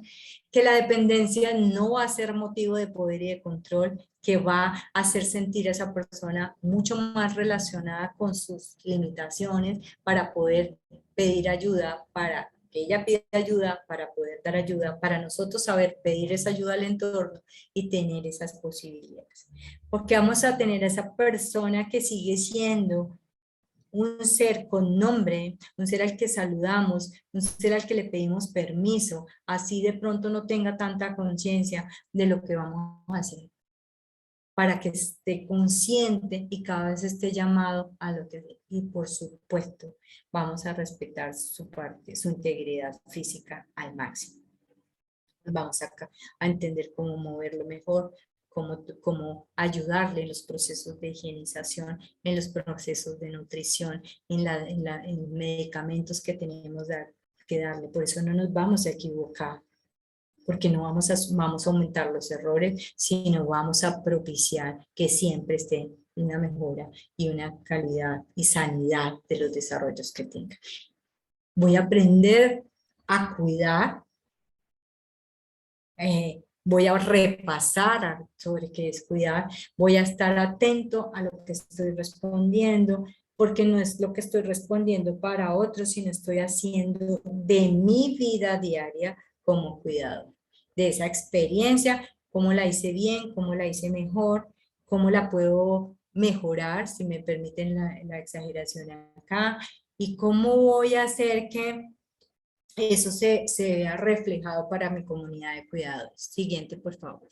que la dependencia no va a ser motivo de poder y de control, que va a hacer sentir a esa persona mucho más relacionada con sus limitaciones para poder pedir ayuda, para que ella pida ayuda, para poder dar ayuda, para nosotros saber pedir esa ayuda al entorno y tener esas posibilidades. Porque vamos a tener a esa persona que sigue siendo un ser con nombre, un ser al que saludamos, un ser al que le pedimos permiso, así de pronto no tenga tanta conciencia de lo que vamos a hacer, para que esté consciente y cada vez esté llamado a lo que, y por supuesto, vamos a respetar su parte, su integridad física al máximo. Vamos a entender cómo moverlo mejor, cómo ayudarle en los procesos de higienización, en los procesos de nutrición, en los medicamentos que tenemos que darle. Por eso no nos vamos a equivocar, porque no vamos a aumentar los errores, sino vamos a propiciar que siempre esté una mejora y una calidad y sanidad de los desarrollos que tenga. Voy a aprender a cuidar. Voy a repasar sobre qué es cuidar, voy a estar atento a lo que estoy respondiendo, porque no es lo que estoy respondiendo para otros, sino estoy haciendo de mi vida diaria como cuidador, de esa experiencia, cómo la hice bien, cómo la hice mejor, cómo la puedo mejorar, si me permiten la exageración acá, y cómo voy a hacer que eso se vea reflejado para mi comunidad de cuidadores. Siguiente, por favor.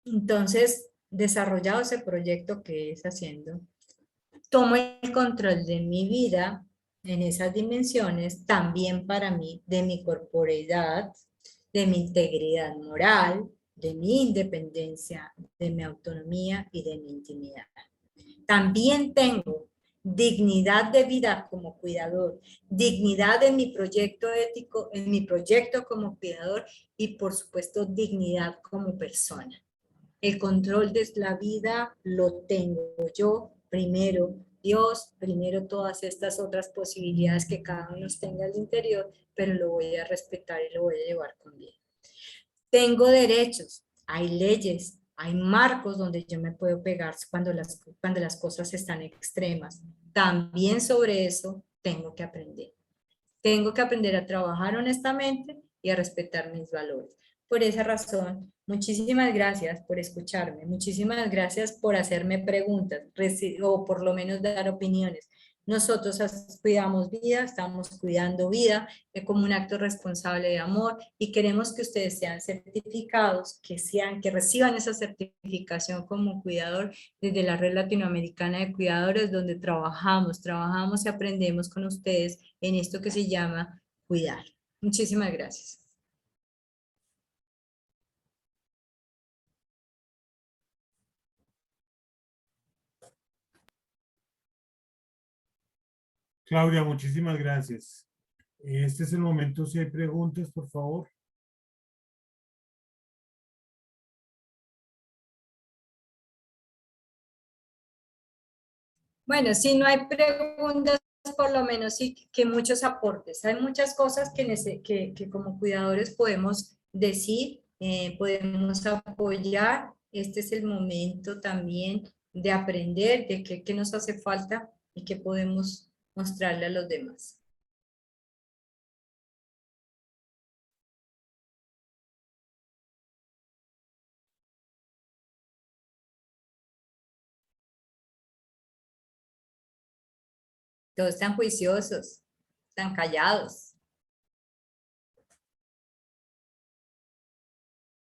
Entonces, desarrollado ese proyecto que es haciendo, tomo el control de mi vida en esas dimensiones, también para mí, de mi corporeidad, de mi integridad moral, de mi independencia, de mi autonomía y de mi intimidad. También tengo dignidad de vida como cuidador, dignidad en mi proyecto ético, en mi proyecto como cuidador y por supuesto dignidad como persona. El control de la vida lo tengo yo, primero Dios, primero todas estas otras posibilidades que cada uno tenga al interior, pero lo voy a respetar y lo voy a llevar con bien. Tengo derechos, hay leyes, hay marcos donde yo me puedo pegar cuando las cosas están extremas. También sobre eso tengo que aprender. Tengo que aprender a trabajar honestamente y a respetar mis valores. Por esa razón, muchísimas gracias por escucharme, muchísimas gracias por hacerme preguntas o por lo menos dar opiniones. Nosotros cuidamos vida, estamos cuidando vida como un acto responsable de amor y queremos que ustedes sean certificados, que reciban esa certificación como cuidador desde la Red Latinoamericana de Cuidadores, donde trabajamos y aprendemos con ustedes en esto que se llama cuidar. Muchísimas gracias. Claudia, muchísimas gracias. Este es el momento, si hay preguntas, por favor. Bueno, si no hay preguntas, por lo menos sí que muchos aportes. Hay muchas cosas que como cuidadores podemos decir, podemos apoyar. Este es el momento también de aprender de qué nos hace falta y qué podemos mostrarle a los demás. Todos están juiciosos, están callados.